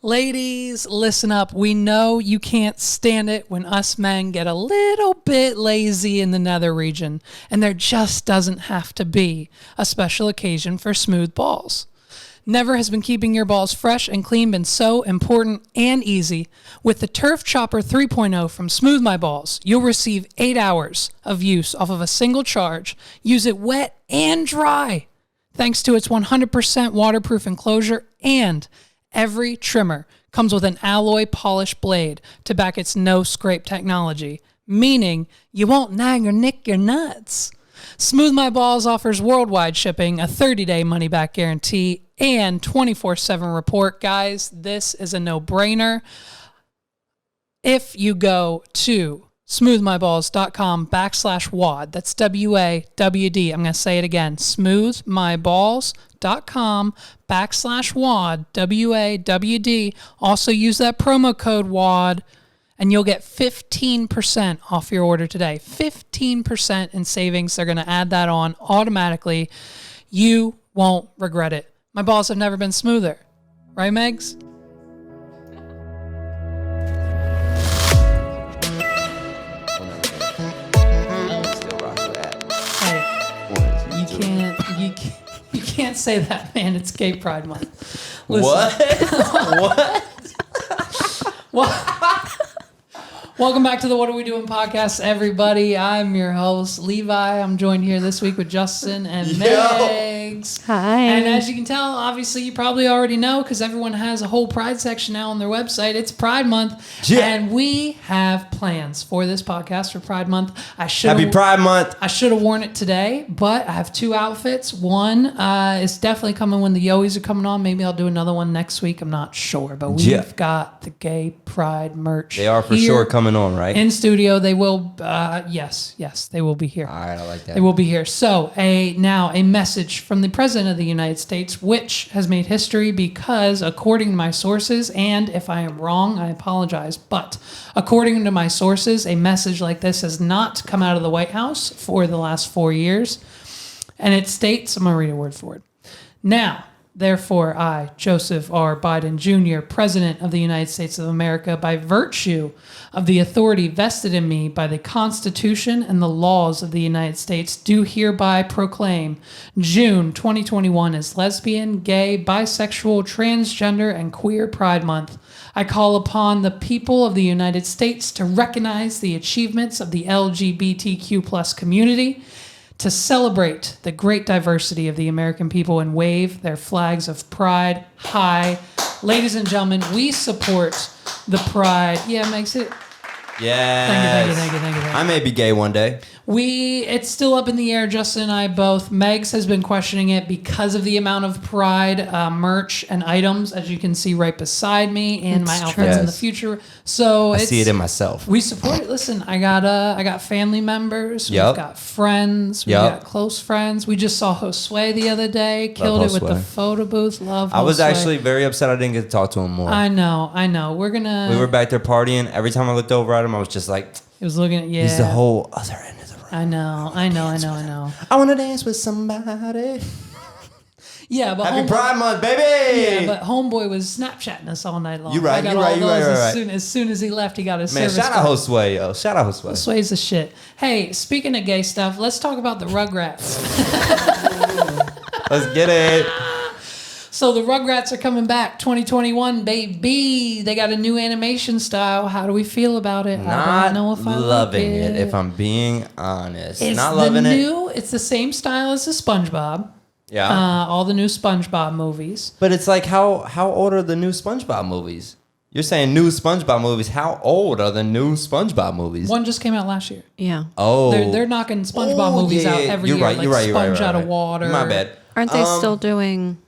Ladies, listen up. We know you can't stand it when us men get a little bit lazy in the nether region, and there just doesn't have to be a special occasion for smooth balls. Never has been keeping your balls fresh and clean been so important and easy. With the Turf Chopper 3.0 from Smooth My Balls, you'll receive 8 hours of use off of a single charge. Use it wet and dry. Thanks to its 100% waterproof enclosure, and every trimmer comes with an alloy polish blade to back its no-scrape technology, meaning you won't nag or nick your nuts. Smooth My Balls offers worldwide shipping, a 30-day money-back guarantee, and 24/7 report. Guys, this is a no-brainer. If you go to smoothmyballs.com/WAD, that's WAWD. I'm going to say it again, smoothmyballs.com/WAD, WAWD. Also use that promo code WAD, and you'll get 15% off your order today. 15% in savings. They're going to add that on automatically. You won't regret it. My balls have never been smoother. Right, Megs? You can't say that, man. It's Gay Pride Month. Listen. What? What? Welcome back to the What Are We Doing podcast, everybody. I'm your host, Levi. I'm joined here this week with Justin and Megs. Hi. And as you can tell, obviously, you probably already know because everyone has a whole Pride section now on their website. It's Pride Month. Yeah. And we have plans for this podcast for Pride Month. Happy Pride Month. I should have worn it today, but I have two outfits. One is definitely coming when the Yoies are coming on. Maybe I'll do another one next week. I'm not sure. But we've got the Gay Pride merch. They are for sure coming on, right? In studio, they will. Yes, they will be here. All right, I like that. They will be here. So, now a message from the President of the United States, which has made history because, according to my sources, and if I am wrong, I apologize, but according to my sources, a message like this has not come out of the White House for the last 4 years, and it states, I'm going to read a word for it. Now, therefore, I, Joseph R. Biden Jr., President of the United States of America, by virtue of the authority vested in me by the Constitution and the laws of the United States, do hereby proclaim June 2021 as Lesbian, Gay, Bisexual, Transgender, and Queer Pride Month. I call upon the people of the United States to recognize the achievements of the LGBTQ+ community, to celebrate the great diversity of the American people and wave their flags of pride high. Ladies and gentlemen, we support the pride. Yeah, makes it. Yeah. Thank you. I may be gay one day. It's still up in the air, Justin and I both. Megs has been questioning it because of the amount of Pride merch and items, as you can see right beside me, and my outfits in the future. So I see it in myself. We support it. Listen, I got family members. We've got friends. We've got close friends. We just saw Josue the other day. Killed it with the photo booth. Love Josue. I was actually very upset I didn't get to talk to him more. I know. We were back there partying. Every time I looked over at him, I was just like, he was looking at, he's the whole other end of the room. I know. I want to dance with somebody. Yeah, but Happy Pride Month, baby! Yeah, but homeboy was Snapchatting us all night long. You're right. As soon as he left, he got his service. Man, shout out Josue, yo. Shout out Josue. Josue's the shit. Hey, speaking of gay stuff, let's talk about the Rugrats. Let's get it. So the Rugrats are coming back, 2021, baby. They got a new animation style. How do we feel about it? I don't know if I'm loving it. If I'm being honest, it's not loving it. It's the same style as the SpongeBob. Yeah. All the new SpongeBob movies. But it's like, how old are the new SpongeBob movies? You're saying new SpongeBob movies. How old are the new SpongeBob movies? One just came out last year. Yeah. Oh. They're knocking SpongeBob movies out every year. You're right. Sponge out of water. My bad. Aren't they still doing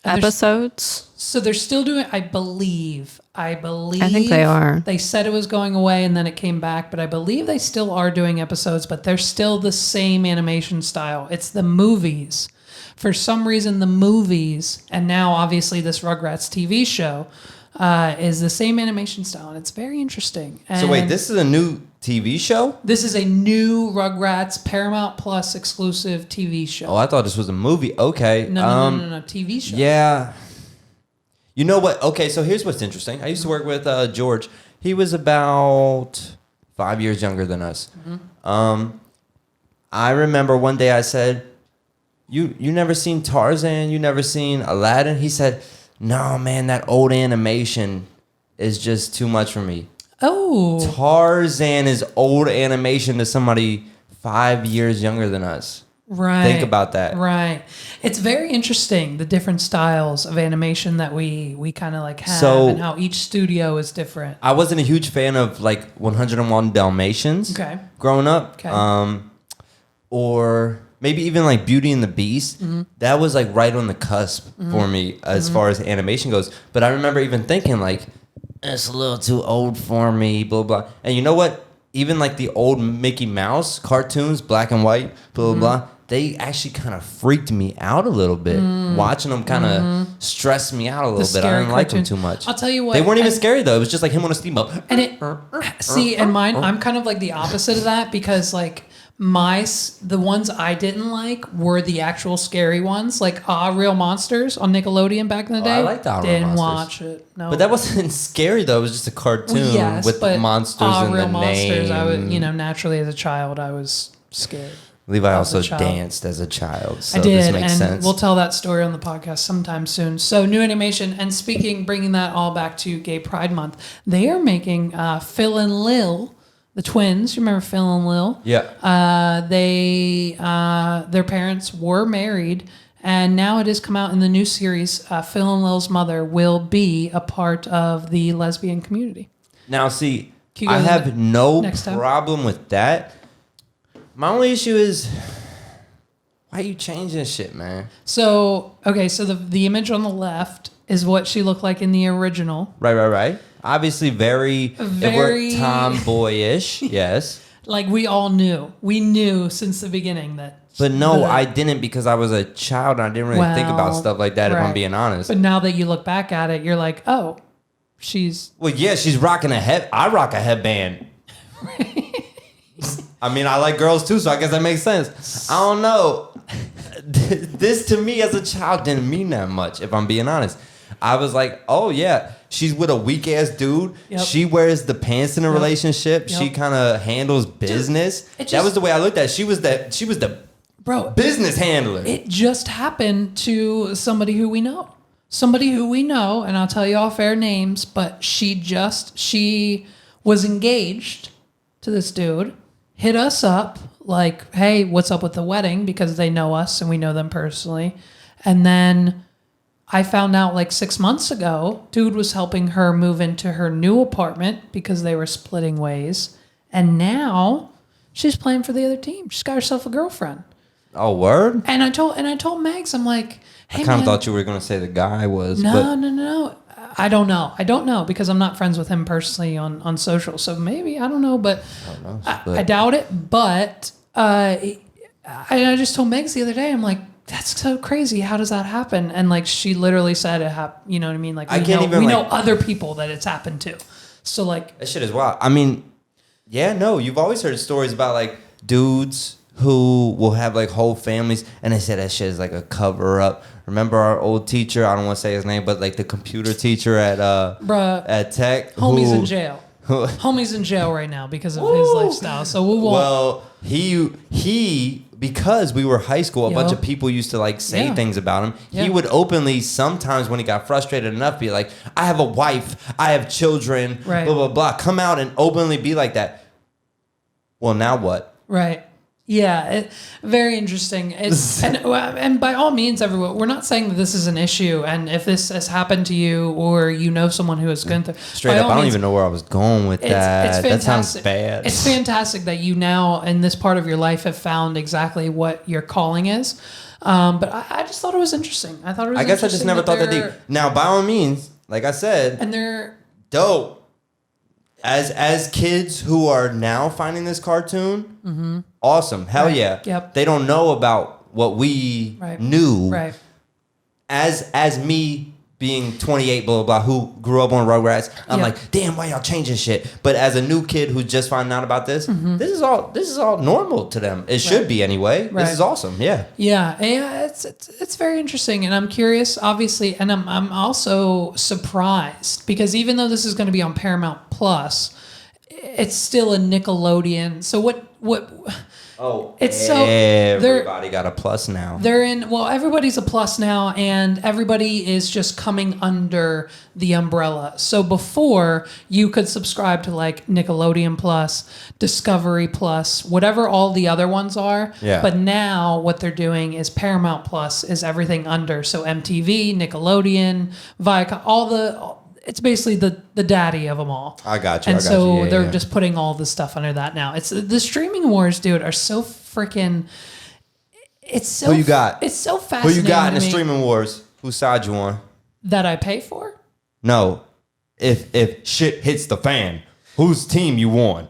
episodes? So they're still doing, I believe. I think they are. They said it was going away and then it came back, but I believe they still are doing episodes, but they're still the same animation style. It's the movies. For some reason, the movies, and now obviously this Rugrats TV show, is the same animation style, and it's very interesting. And so wait, this is a new TV show? This is a new Rugrats Paramount Plus exclusive TV show. Oh, I thought this was a movie. Okay. No, TV show. Yeah. You know what? Okay, so here's what's interesting. I used to work with George. He was about 5 years younger than us. I remember one day I said, You never seen Tarzan? You never seen Aladdin? He said, no, man, that old animation is just too much for me. Oh. Tarzan is old animation to somebody 5 years younger than us. Right. Think about that. Right. It's very interesting, the different styles of animation that we kind of like have and how each studio is different. I wasn't a huge fan of like 101 Dalmatians growing up. Okay. Or maybe even like Beauty and the Beast. That was like right on the cusp for me as far as animation goes. But I remember even thinking like, it's a little too old for me, blah, blah. And you know what? Even like the old Mickey Mouse cartoons, black and white, blah, blah, blah, they actually kind of freaked me out a little bit. Watching them kind of stressed me out a little bit. I didn't like them too much. I'll tell you what. They weren't even scary though. It was just like him on a steamboat. And mine, I'm kind of like the opposite of that because like the ones I didn't like were the actual scary ones, like Real Monsters on Nickelodeon back in the day. I liked Real Monsters. Didn't watch it. No. But that wasn't scary though. It was just a cartoon with monsters and Real the Monsters, name. I was, naturally as a child, I was scared. Levi also danced as a child, so I did, this makes sense. We'll tell that story on the podcast sometime soon. So, new animation, and bringing that all back to Gay Pride Month, they are making Phil and Lil, the twins. You remember Phil and Lil? Yeah. Their parents were married, and now it has come out in the new series. Phil and Lil's mother will be a part of the lesbian community. Now, see, I have no problem with that. My only issue is, why are you changing shit, man? So, okay, so the image on the left is what she looked like in the original. Right. Obviously very if we're tomboyish, yes. Like we all knew. We knew since the beginning that. But no, I didn't because I was a child and I didn't really think about stuff like that, if I'm being honest. But now that you look back at it, you're like, oh, she's... Well, yeah, she's rocking I rock a headband. I mean, I like girls too, so I guess that makes sense. I don't know. This to me as a child didn't mean that much, if I'm being honest. I was like, oh yeah, she's with a weak ass dude. Yep. She wears the pants in a relationship. Yep. She kind of handles business. That was the way I looked at it. She was the business handler. It just happened to somebody who we know. And I'll tell you all fair names, but she was engaged to this dude. Hit us up like, hey, what's up with the wedding? Because they know us and we know them personally. And then I found out like 6 months ago, dude was helping her move into her new apartment because they were splitting ways. And now she's playing for the other team. She's got herself a girlfriend. Oh, word? And I told Megs, I'm like, hey, I kind of thought you were going to say the guy was. No. I don't know because I'm not friends with him personally on social. So maybe, I don't know, but I doubt it. But I just told Megs the other day, I'm like, that's so crazy. How does that happen? And like she literally said it happened. You know what I mean? Like we know other people that it's happened to. So like that shit is wild. I mean, yeah, no, you've always heard stories about like dudes who will have like whole families, and they say that shit is like a cover up. Remember our old teacher? I don't want to say his name, but like the computer teacher at Tech. Homie's in jail. Homie's in jail right now because of his lifestyle. So we won't. Well, he because we were high school, a bunch of people used to like say things about him. He would openly sometimes when he got frustrated enough be like, I have a wife, I have children, blah, blah, blah. Come out and openly be like that. Well, now what? Right. Yeah, very interesting. And by all means, everyone, we're not saying that this is an issue. And if this has happened to you or you know someone who has gone through... Straight up, I don't even know where I was going with that. That sounds bad. It's fantastic that you now, in this part of your life, have found exactly what your calling is. But I just thought it was interesting. I guess I just never thought that deep. Now, by all means, like I said... And they're... Dope. As kids who are now finding this cartoon, awesome. Hell yeah. Yep. They don't know about what we knew. Right. As me being 28, blah, blah, blah, who grew up on Rugrats, I'm like, damn, why y'all changing shit? But as a new kid who's just finding out about this, this is all normal to them. It should be anyway. Right. This is awesome. Yeah. Yeah, it's very interesting, and I'm curious, obviously, and I'm also surprised because even though this is going to be on Paramount Plus, it's still a Nickelodeon. So what? Oh, it's everybody got a plus now. Everybody's a plus now, and everybody is just coming under the umbrella. So before, you could subscribe to like Nickelodeon Plus, Discovery Plus, whatever all the other ones are. Yeah. But now what they're doing is Paramount Plus is everything under. So MTV, Nickelodeon, Viacom, it's basically the daddy of them all. I got you. And so they're just putting all the stuff under that now. It's the streaming wars, dude, are so freaking. It's so. Who you got? It's so fascinating. Who you got in the streaming wars? Whose side you on? That I pay for? No, if shit hits the fan, whose team you on?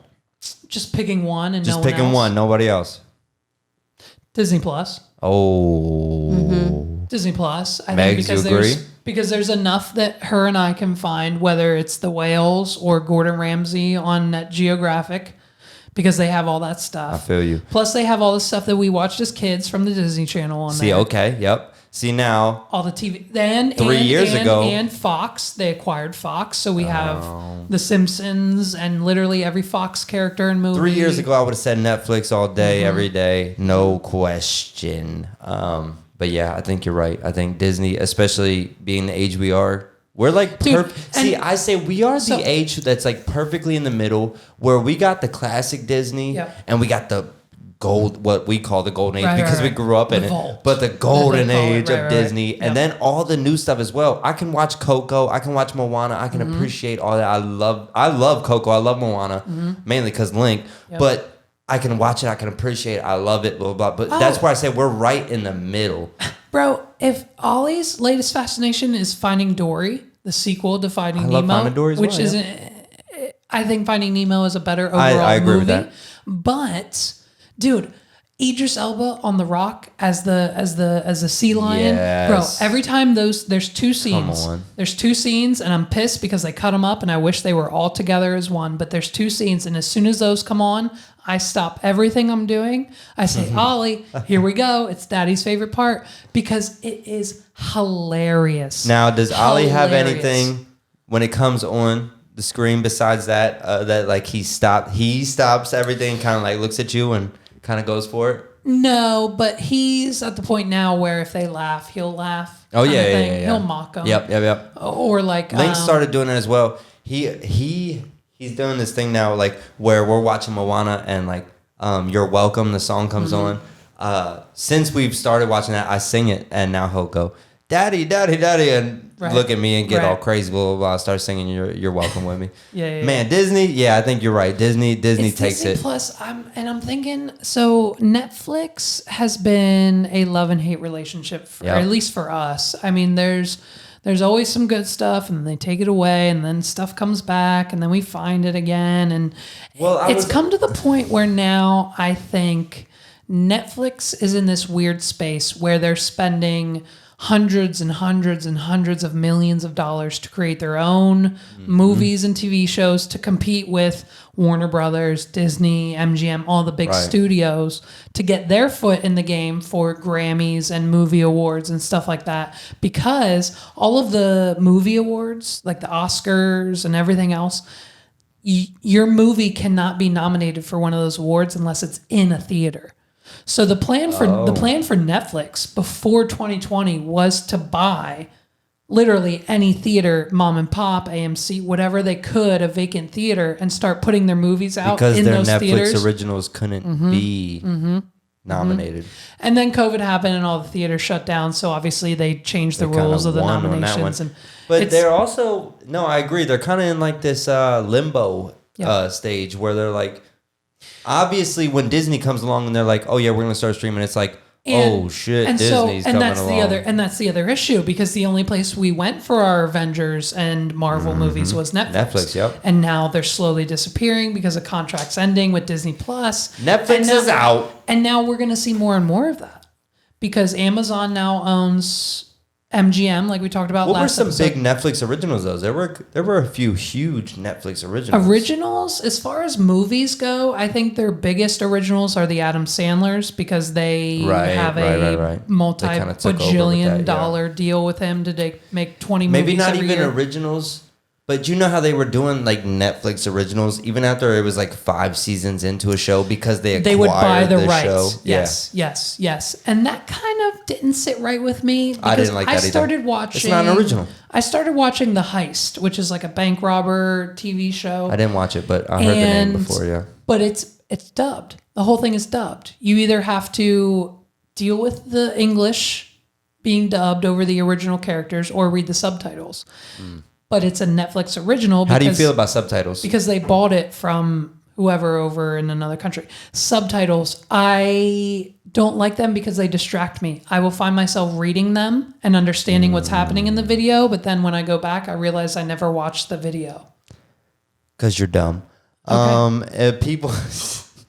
Just picking one and Just no one picking else? one, nobody else. Disney Plus. Oh. Disney Plus. I Megs, think because you agree? because there's enough that her and I can find, whether it's the whales or Gordon Ramsay on Net Geographic, because they have all that stuff. I feel you. Plus, they have all the stuff that we watched as kids from the Disney Channel on there. See, okay, yep. See now. All the TV. Then 3 years ago. And Fox. They acquired Fox. So we have The Simpsons and literally every Fox character and movie. 3 years ago, I would have said Netflix all day, every day, no question. But yeah, I think you're right. I think Disney, especially being the age we are, we're like perfect. See, I say we are the age that's like perfectly in the middle, where we got the classic Disney and we got the gold, what we call the golden age, because we grew up in it. But the golden age of Disney, and then all the new stuff as well. I can watch Coco, I can watch Moana, I can appreciate all that. I love Coco, I love Moana, mainly because Link, but I can watch it, I can appreciate it, I love it, blah, blah, blah. But that's where I say we're right in the middle. Bro, if Ollie's latest fascination is Finding Dory, the sequel to Finding Nemo, Finding Dory as which well, isn't, I think Finding Nemo is a better overall I agree movie. with that. But, dude, Idris Elba on the rock as the sea lion. Yes. Bro, every time there's two scenes. on. There's two scenes, and I'm pissed because they cut them up, and I wish they were all together as one. But there's two scenes, and as soon as those come on, I stop everything I'm doing. I say, Ollie, here we go. It's Daddy's favorite part because it is hilarious. Now, does Ollie have anything when it comes on the screen besides that, that like he stops everything, kind of like looks at you and kind of goes for it? No, but he's at the point now where if they laugh, he'll laugh. Oh yeah, kinda yeah, thing. yeah. He'll mock them. Yep. Or like Link started doing it as well. He's doing this thing now, like where we're watching Moana and like "You're Welcome," the song comes on. Since we've started watching that, I sing it, and now he'll go, "Daddy, Daddy, Daddy," and look at me and get all crazy, blah blah blah. Start singing "You're Welcome" with me. Yeah. Man, Disney. Yeah, I think you're right. Disney It's takes Disney it. Plus, I'm thinking. So Netflix has been a love and hate relationship, or at least for us. I mean, there's always some good stuff, and then they take it away, and then stuff comes back, and then we find it again, and it's come to the point where now I think Netflix is in this weird space where they're spending hundreds and hundreds and hundreds of millions of dollars to create their own movies and TV shows to compete with Warner Brothers, Disney, MGM, all the big studios to get their foot in the game for Grammys and movie awards and stuff like that. Because all of the movie awards, like the Oscars and everything else, your movie cannot be nominated for one of those awards unless it's in a theater. So the plan for Netflix before 2020 was to buy literally any theater, mom and pop, AMC, whatever they could, a vacant theater, and start putting their movies out because in their those Netflix theaters. originals couldn't be nominated. And then COVID happened and all the theaters shut down. So obviously they changed the rules of the nominations. But they're also, no, I agree. They're kind of in like this limbo stage where they're like, obviously when Disney comes along and they're like, oh yeah, we're going to start streaming. It's like, oh shit, Disney's coming along. And that's the other issue, because the only place we went for our Avengers and Marvel movies was Netflix. And now they're slowly disappearing because of contracts ending with Disney Plus. Netflix is out. And now we're going to see more and more of that because Amazon now owns MGM, like we talked about What were last some episode. big Netflix originals, though? There were a few huge Netflix originals. Originals, as far as movies go, I think their biggest originals are the Adam Sandlers because they have a Right. They kinda took over with multi-bajillion that, dollar deal with him to make 20 movies Maybe not every even year. originals, but you know how they were doing like Netflix originals even after it was like 5 seasons into a show because they would buy the rights. show. Yes. And that kind of didn't sit right with me because I didn't like that either. started watching. It's not an original. I started watching The Heist, which is like a bank robber TV show. I didn't watch it, but I heard the name before. Yeah, but it's dubbed. The whole thing is dubbed. You either have to deal with the English being dubbed over the original characters or read the subtitles. But it's a Netflix original. How do you feel about subtitles? Because they bought it from whoever over in another country. Subtitles, I don't like them because they distract me. I will find myself reading them and understanding what's happening in the video, but then when I go back, I realize I never watched the video. Because you're dumb. Okay. People.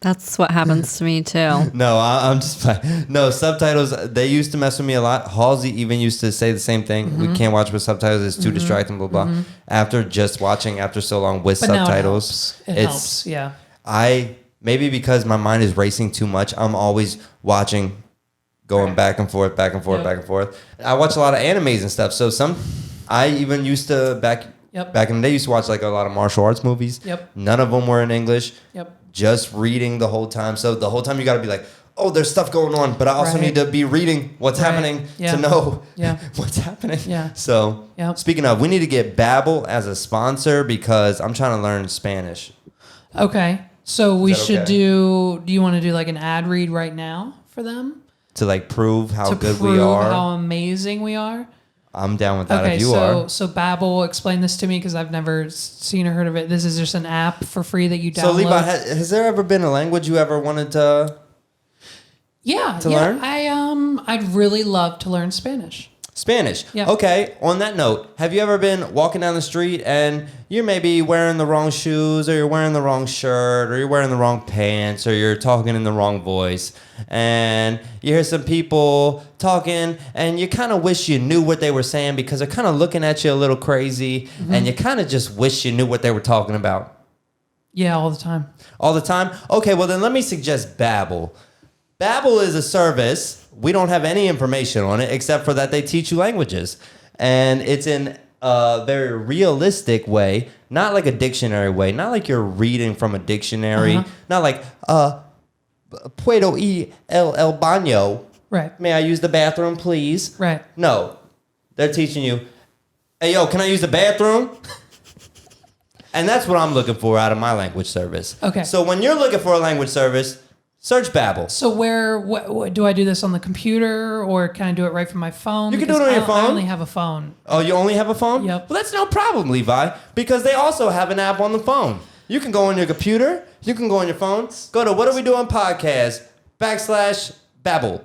That's what happens to me too. No, I'm just fine. No, subtitles, they used to mess with me a lot. Halsey even used to say the same thing. We can't watch with subtitles. It's too distracting, blah, blah. After watching so long with But subtitles. now it helps. Yeah. Maybe because my mind is racing too much, I'm always watching, going back and forth. I watch a lot of animes and stuff. So I even used to, back in the day, used to watch like a lot of martial arts movies. Yep. None of them were in English. Yep. Just reading the whole time. So the whole time you got to be like, oh, there's stuff going on, but I also need to be reading what's happening to know what's happening. Yeah. So speaking of, we need to get Babbel as a sponsor because I'm trying to learn Spanish. Okay. So we should okay? do you want to do like an ad read right now for them? To like prove how good prove we are. how amazing we are? I'm down with that Okay, if you are. So Babbel, explain this to me because I've never seen or heard of it. This is just an app for free that you download. So Levi, has there ever been a language you ever wanted to learn? I'd really love to learn Spanish. Spanish. Yeah. Okay. On that note, have you ever been walking down the street and you're maybe wearing the wrong shoes or you're wearing the wrong shirt or you're wearing the wrong pants or you're talking in the wrong voice and you hear some people talking and you kind of wish you knew what they were saying because they're kind of looking at you a little crazy and you kind of just wish you knew what they were talking about? Yeah, all the time. All the time? Okay, well then let me suggest Babbel. Babbel is a service. We don't have any information on it except for that they teach you languages. And it's in a very realistic way, not like a dictionary way, not like you're reading from a dictionary, not like, puedo ir el baño. Right. May I use the bathroom, please? Right. No. They're teaching you, hey, yo, can I use the bathroom? And that's what I'm looking for out of my language service. Okay. So when you're looking for a language service, search Babbel. So what do I do this on the computer or can I do it right from my phone? You can do Because it on your phone. I only have a phone. Oh, you only have a phone? Yep. Well, that's no problem, Levi, because they also have an app on the phone. You can go on your computer. You can go on your phone. Go to What Are We Doing Podcast /Babbel.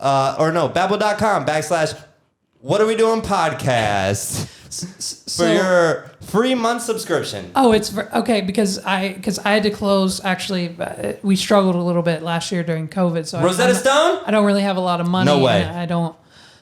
Babbel.com /What Are We Doing Podcast for your free month subscription. Oh, okay because I had to close. Actually, we struggled a little bit last year during COVID. So Rosetta Stone? I don't really have a lot of money. No way. I don't.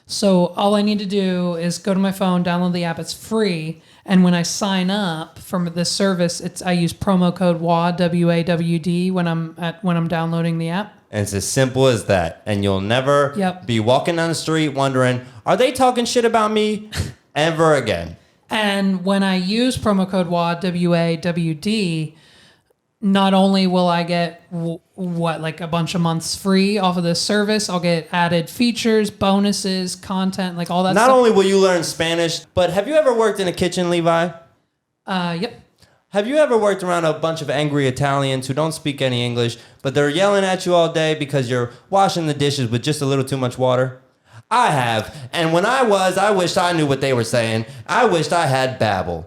So all I need to do is go to my phone, download the app. It's free, and when I sign up for this service, I use promo code WAD WAWD when I'm downloading the app. And it's as simple as that. And you'll never be walking down the street wondering, are they talking shit about me ever again? And when I use promo code WAD WAWD, not only will I get like a bunch of months free off of this service, I'll get added features, bonuses, content, like all that stuff. Not only will you learn Spanish, but have you ever worked in a kitchen, Levi? Yep. Have you ever worked around a bunch of angry Italians who don't speak any English, but they're yelling at you all day because you're washing the dishes with just a little too much water? I have. And when I wished I knew what they were saying. I wished I had Babbel.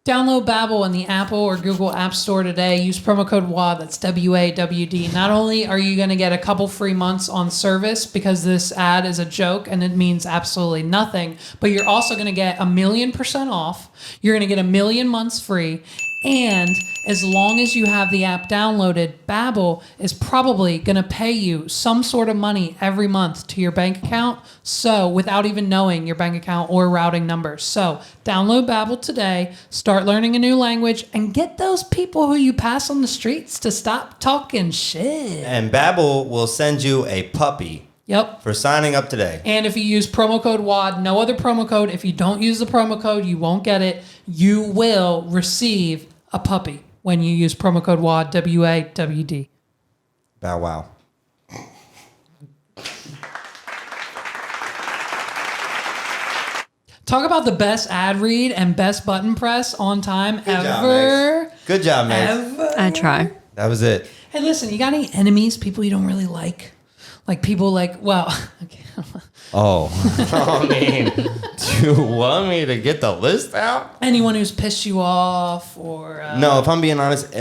Download Babbel in the Apple or Google App Store today. Use promo code WAD, that's WAWD. Not only are you going to get a couple free months on service because this ad is a joke and it means absolutely nothing, but you're also going to get 1,000,000% off. You're going to get 1,000,000 months free. And as long as you have the app downloaded, Babbel is probably going to pay you some sort of money every month to your bank account. So without even knowing your bank account or routing number. So download Babbel today, start learning a new language, and get those people who you pass on the streets to stop talking shit. And Babbel will send you a puppy. Yep. For signing up today. And if you use promo code WAD, no other promo code. If you don't use the promo code, you won't get it. You will receive a puppy when you use promo code WAD, W-A-W-D. Bow wow. Talk about the best ad read and best button press on time Good ever. Job, Good job, Max. Ever. I try. That was it. Hey, listen, you got any enemies, people you don't really like? Like people like, well, okay. Oh, I mean, do you want me to get the list out? Anyone who's pissed you off or... No, if I'm being honest,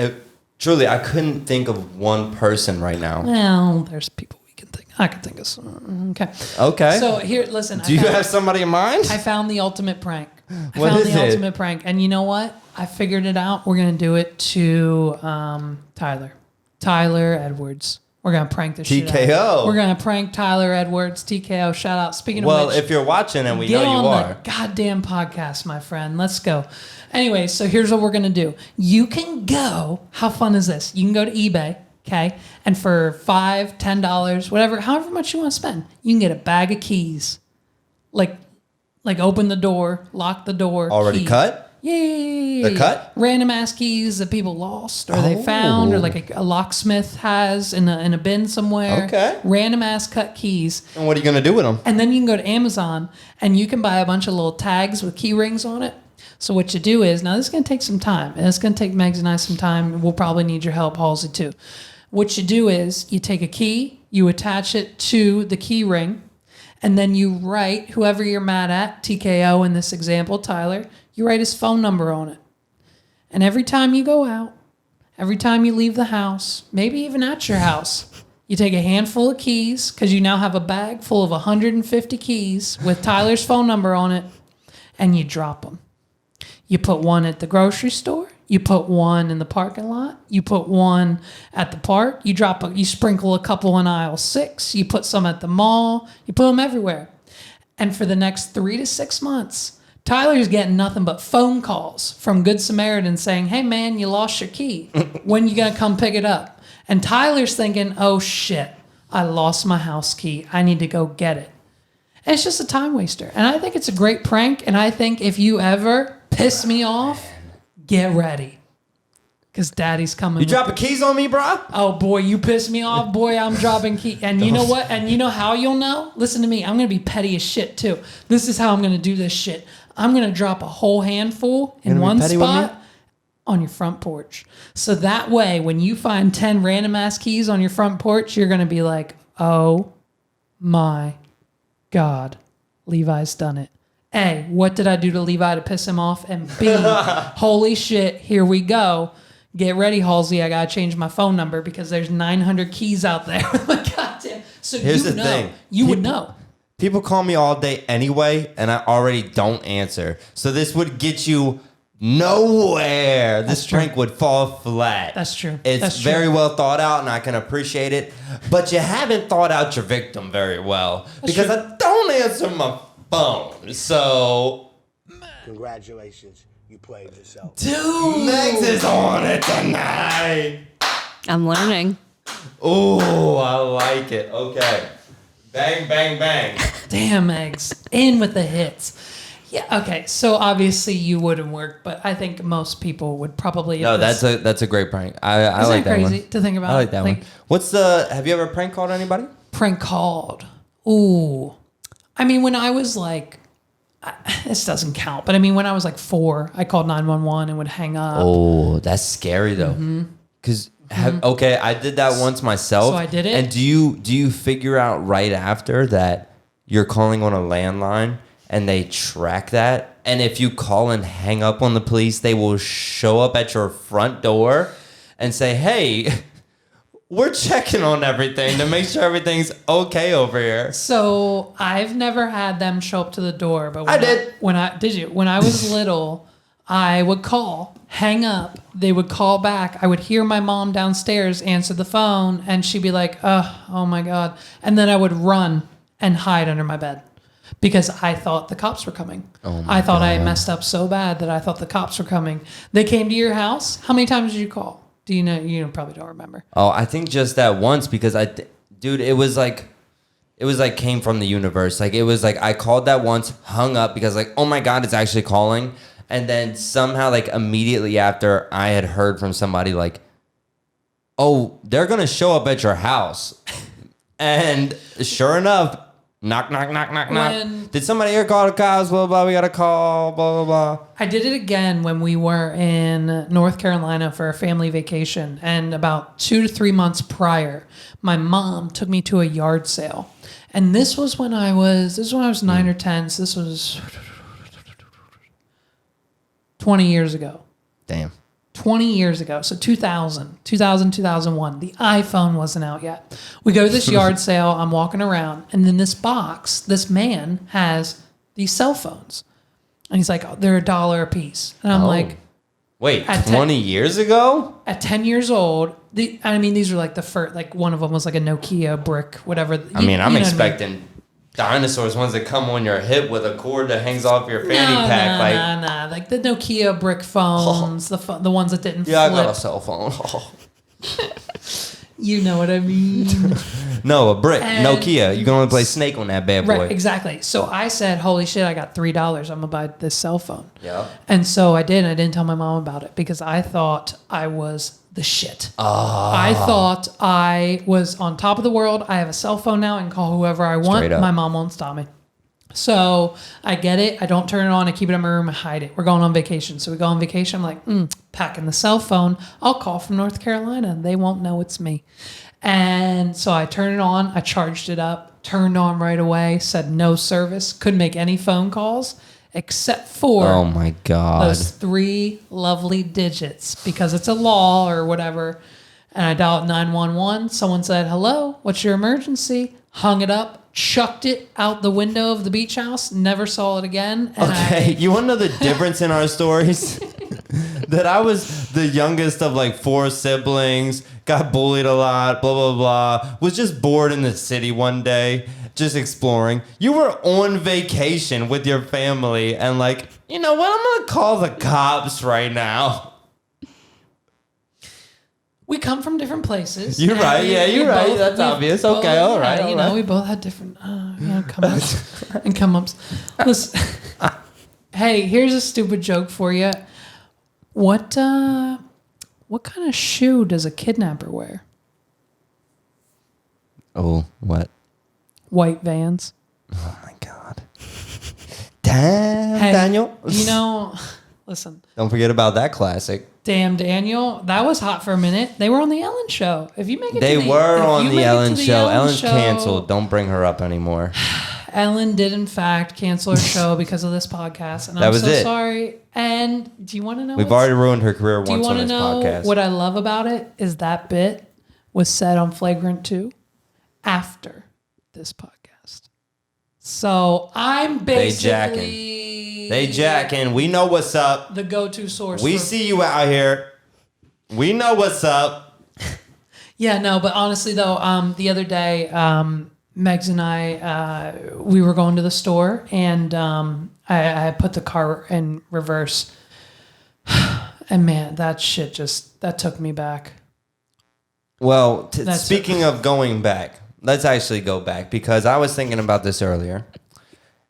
truly, I couldn't think of one person right now. Well, there's people we can think. I can think of some. Okay. Okay. So here, listen. Do you have somebody in mind? I found the ultimate prank. What is it? Ultimate prank. And you know what? I figured it out. We're going to do it to Tyler. Tyler Edwards. We're going to prank the shit out of him. TKO. We're going to prank Tyler Edwards. TKO. Shout out. Speaking of Well, which, if you're watching and we get know you on are. the goddamn podcast, my friend. Let's go. Anyway, so here's what we're going to do. You can go. How fun is this? You can go to eBay. Okay. And for $5, $10, whatever, however much you want to spend, you can get a bag of keys. Like open the door, lock the door. Already keys. cut? Yeah. The cut? Random ass keys that people lost or they found or like a locksmith has in a bin somewhere. Okay. Random ass cut keys. And what are you going to do with them? And then you can go to Amazon and you can buy a bunch of little tags with key rings on it. So what you do is, now this is going to take some time. And it's going to take Megs and I some time. We'll probably need your help, Halsey, too. What you do is you take a key, you attach it to the key ring, and then you write whoever you're mad at, TKO in this example, Tyler, you write his phone number on it. And every time you go out, every time you leave the house, maybe even at your house, you take a handful of keys, because you now have a bag full of 150 keys with Tyler's phone number on it, and you drop them. You put one at the grocery store. You put one in the parking lot. You put one at the park. You sprinkle a couple in aisle 6. You put some at the mall. You put them everywhere. And for the next 3 to 6 months, Tyler's getting nothing but phone calls from Good Samaritan saying, hey, man, you lost your key. When you going to come pick it up? And Tyler's thinking, oh, shit, I lost my house key. I need to go get it. And it's just a time waster. And I think it's a great prank. And I think if you ever piss me off, get ready. Because daddy's coming. You dropping keys on me, bro? Oh, boy, you piss me off. Boy, I'm dropping keys. And you know what? And you know how you'll know? Listen to me. I'm going to be petty as shit, too. This is how I'm going to do this shit. I'm going to drop a whole handful in one spot on your front porch. So that way, when you find 10 random ass keys on your front porch, you're going to be like, oh my God, Levi's done it. A, what did I do to Levi to piss him off? And B, holy shit, here we go. Get ready, Halsey. I got to change my phone number because there's 900 keys out there. Goddamn. So Here's you the know. thing. You would know. People call me all day anyway, and I already don't answer. So this would get you nowhere. This prank would fall flat. That's true. It's That's true. very well thought out, and I can appreciate it. But you haven't thought out your victim very well because true. I don't answer my phone. So, Congratulations, you played yourself. Dude. Megs is on it tonight. I'm learning. Ooh, I like it. Okay. Bang, bang, bang. Damn, eggs. In with the hits. Yeah, okay. So obviously you wouldn't work, but I think most people would probably. No, that's a great prank. I Isn't like that crazy one. to think about? I like that one. Have you ever prank called anybody? Prank called. Ooh. I mean, when I was like, this doesn't count, but I mean, when I was like 4, I called 911 and would hang up. Oh, that's scary though. Because okay, I did that once myself. So I did it? And do you figure out right after that you're calling on a landline and they track that? And if you call and hang up on the police, they will show up at your front door and say, "Hey, we're checking on everything to make sure everything's okay over here." So I've never had them show up to the door, but I did. When I was little, I would call, hang up. They would call back. I would hear my mom downstairs answer the phone, and she'd be like, oh my God. And then I would run and hide under my bed because I thought the cops were coming. I thought I had messed up so bad that I thought the cops were coming. They came to your house. How many times did you call? Do you know? You probably don't remember. Oh, I think just that once because dude, it was like came from the universe. Like it was like I called that once, hung up because like, oh my God, it's actually calling. And then somehow, like, immediately after, I had heard from somebody, like, oh, they're going to show up at your house. And sure enough, knock, knock, knock, knock, knock. Did somebody here call the cops? Blah, blah, we got a call, blah, blah, blah. I did it again when we were in North Carolina for a family vacation. And about 2 to 3 months prior, my mom took me to a yard sale. And this was when I was 9 or 10. So this was 20 years ago. Damn. 20 years ago. So 2001. The iPhone wasn't out yet. We go to this yard sale. I'm walking around. And then this man has these cell phones. And he's like, oh, they're $1 a piece. And I'm like, wait, 20 years ago? At 10 years old, these are like the first, like one of them was like a Nokia brick, whatever. I'm expecting dinosaurs, ones that come on your hip with a cord that hangs off your fanny pack. Nah. Like the Nokia brick phones, the ones that didn't flip. I got a cell phone. You know what I mean? No, a brick. Nokia. You can only play Snake on that bad boy. Right, exactly. So I said, holy shit, I got $3. I'm going to buy this cell phone. Yeah. And so I did. I didn't tell my mom about it because I thought I was the shit. I thought I was on top of the world. I have a cell phone now. I can call whoever I want. My mom won't stop me. So I get it. I don't turn it on. I keep it in my room. I hide it. We're going on vacation. So we go on vacation. I'm like, packing the cell phone. I'll call from North Carolina. They won't know it's me. And so I turned it on. I charged it up. Turned on right away. Said no service. Couldn't make any phone calls except for oh my God, those 3 lovely digits because it's a law or whatever. And I dialed 911. Someone said, hello, what's your emergency? Hung it up, chucked it out the window of the beach house, never saw it again. And you want to know the difference in our stories? That I was the youngest of like 4 siblings, got bullied a lot, blah, blah, blah, was just bored in the city one day, just exploring. You were on vacation with your family and like, you know what? I'm going to call the cops right now. We come from different places. You're right. Yeah, you're right. That's obvious. Okay, all right. You know, we both had different come-ups and come-ups. Listen, hey, here's a stupid joke for you. What kind of shoe does a kidnapper wear? Oh, what? White Vans. Oh my God. Damn, hey, Daniel. You know, listen. Don't forget about that classic. Damn, Daniel. That was hot for a minute. They were on the Ellen Show. If you make it they to the, were on the Ellen Show. Ellen's Ellen's canceled. Don't bring her up anymore. Ellen did, in fact, cancel her show because of this podcast. And I'm so sorry. And do you want to know? We've already ruined her career once on this podcast. Do you want to know what I love about it? Is that bit was said on Flagrant 2 after this podcast. So I'm basically... They jacking. We know what's up. The go-to source. We see you out here. We know what's up. Yeah, no, but honestly, though, the other day... Megs and I, we were going to the store, and I put the car in reverse. And man, that shit that took me back. Well, speaking of going back, let's actually go back because I was thinking about this earlier.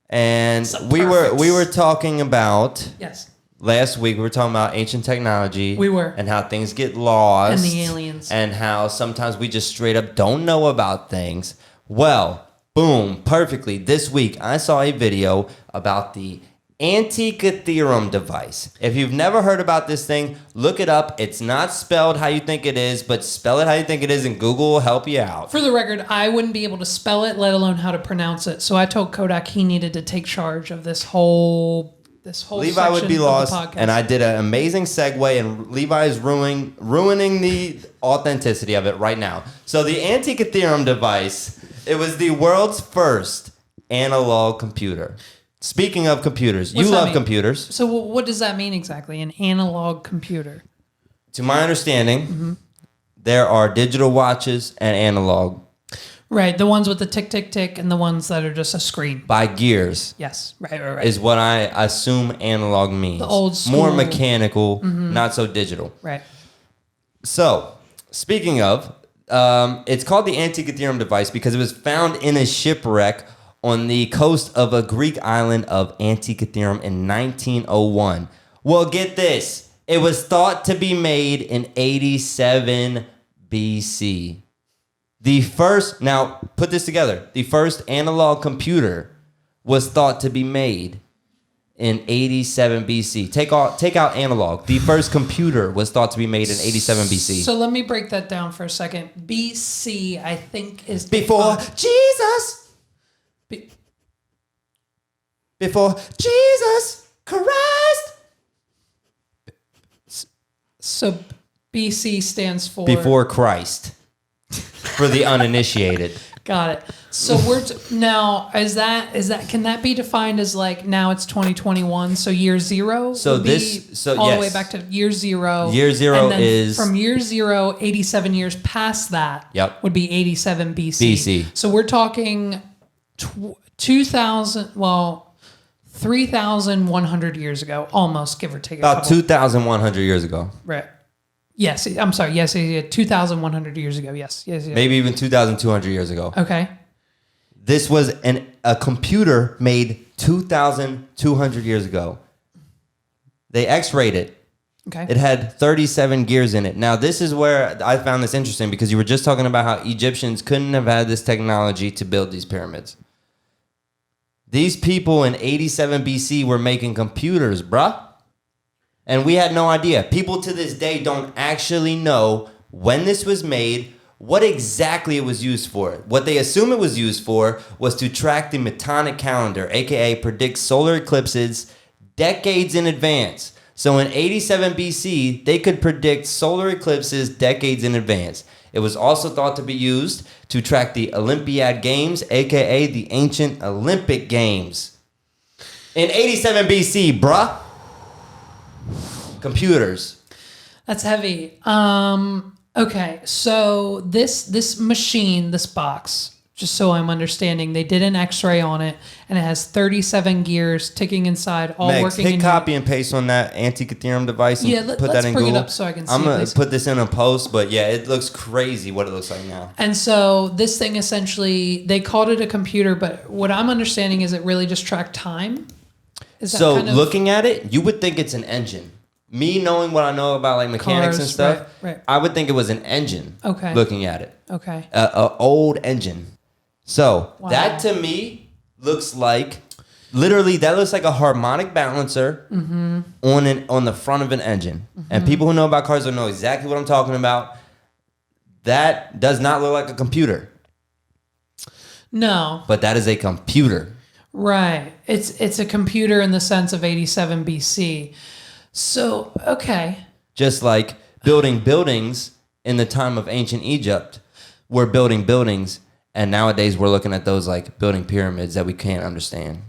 And we were talking about... Yes. Last week, we were talking about ancient technology. We were. And how things get lost. And the aliens. And how sometimes we just straight up don't know about things. Well, boom, perfectly. This week, I saw a video about the Antikythera device. If you've never heard about this thing, look it up. It's not spelled how you think it is, but spell it how you think it is, and Google will help you out. For the record, I wouldn't be able to spell it, let alone how to pronounce it. So I told Kodak he needed to take charge of this whole Levi would be lost, and I did an amazing segue, and Levi is ruining the authenticity of it right now. So the Antikythera device, it was the world's first analog computer. Speaking of computers, What's you that love mean? computers. So what does that mean exactly? An analog computer. To my understanding, there are digital watches and analog Right. The ones with the tick, tick, tick, and the ones that are just a screen. by gears. Yes. Right. Is what I assume analog means. The old school. More mechanical, not so digital. Right. So, speaking of, it's called the Antikythera device because it was found in a shipwreck on the coast of a Greek island of Antikythera in 1901. Well, get this. It was thought to be made in 87 BC. The first, now put this together, the first analog computer was thought to be made in 87 BC. Take out analog. The first computer was thought to be made in 87 BC. So let me break that down for a second. BC, I think, is Before Jesus. Before Jesus Christ. So BC stands for Before Christ. For the uninitiated. Got it. So now is that can that be defined as like now it's 2021? So year zero. So would be this- so all the yes. way back to year zero. Year zero and then is- from year zero, 87 years past that. Yep. Would be 87 BC. BC. So we're talking 2,000. Well, 3,100 years ago, almost, give or take. About 2,100 years ago. Right. Yes, I'm sorry. Yes, 2,100 years ago. Yes. Maybe even 2,200 years ago. Okay. This was a computer made 2,200 years ago. They X-rayed it. Okay. It had 37 gears in it. Now, this is where I found this interesting because you were just talking about how Egyptians couldn't have had this technology to build these pyramids. These people in 87 BC were making computers, bruh. And we had no idea. People to this day don't actually know when this was made, what exactly it was used for. What they assume it was used for was to track the Metonic calendar, aka predict solar eclipses decades in advance. So in 87 BC, they could predict solar eclipses decades in advance. It was also thought to be used to track the Olympiad Games, aka the ancient Olympic Games. In 87 BC, bruh. Computers. That's heavy. Okay, so this machine, this box, just so I'm understanding, they did an X-ray on it, and it has 37 gears ticking inside, all Megs, working. hit copy and paste on that Antikythera device and Yeah, put let's that in bring it Google. up so I can see I'm it, gonna please. put this in a post, but yeah, it looks crazy what it looks like now. And so this thing essentially, they called it a computer, but what I'm understanding is it really just tracked time. Is that So kind of looking at it, you would think it's an engine. Me knowing what I know about like mechanics and Cars, stuff, right. I would think it was an engine. Okay. Looking at it, okay? a old engine. So Wow. that to me looks like, literally, that looks like a harmonic balancer on the front of an engine. And people who know about cars will know exactly what I'm talking about. That does not look like a computer, No, but that is a computer. right. It's a computer in the sense of 87 BC. So okay. Just like building buildings in the time of ancient Egypt, we're building buildings, and nowadays we're looking at those like building pyramids that we can't understand.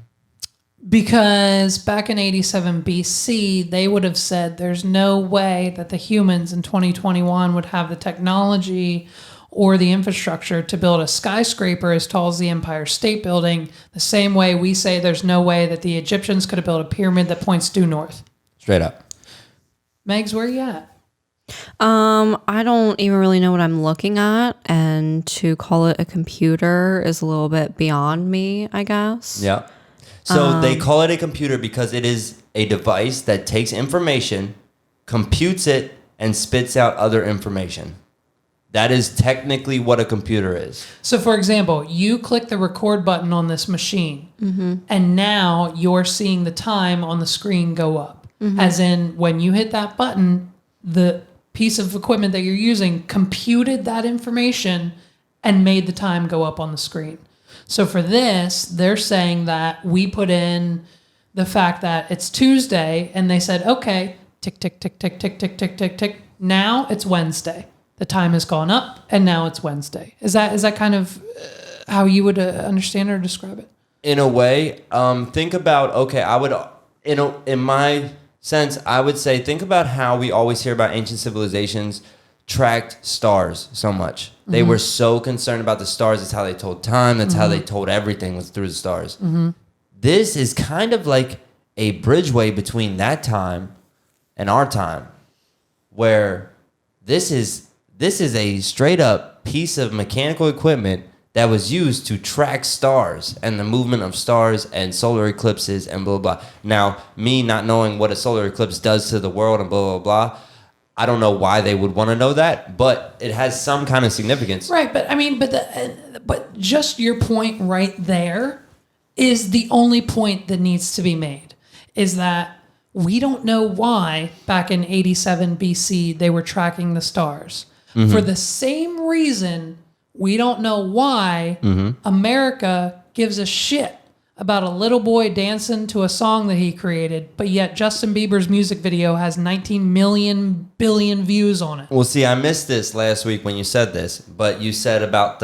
Because back in 87 BC, they would have said there's no way that the humans in 2021 would have the technology or the infrastructure to build a skyscraper as tall as the Empire State Building, the same way we say there's no way that the Egyptians could have built a pyramid that points due north. Straight up. Megs, where are you at? I don't even really know what I'm looking at, and to call it a computer is a little bit beyond me, I guess. Yeah. So they call it a computer because it is a device that takes information, computes it, and spits out other information. That is technically what a computer is. So, for example, you click the record button on this machine, and now you're seeing the time on the screen go up. As in, when you hit that button, the piece of equipment that you're using computed that information and made the time go up on the screen. So for this, they're saying that we put in the fact that it's Tuesday, and they said, okay, tick, tick, tick, tick, tick, tick, tick, tick, tick. Now it's Wednesday. The time has gone up, and now it's Wednesday. Is that kind of how you would understand or describe it? In a way, think about, okay, I would, in my sense, I would say, think about how we always hear about ancient civilizations tracked stars so much. They were so concerned about the stars. That's how they told time. That's how they told everything was through the stars. This is kind of like a bridgeway between that time and our time, where this is a straight up piece of mechanical equipment that was used to track stars and the movement of stars and solar eclipses and blah, blah, blah. Now, me not knowing what a solar eclipse does to the world and blah, blah, blah, I don't know why they would want to know that, but it has some kind of significance. Right, but I mean, but just your point right there is the only point that needs to be made, is that we don't know why back in 87 BC they were tracking the stars. For the same reason, we don't know why America gives a shit about a little boy dancing to a song that he created, but yet Justin Bieber's music video has 19 billion views on it. Well, see, I missed this last week when you said this, but you said about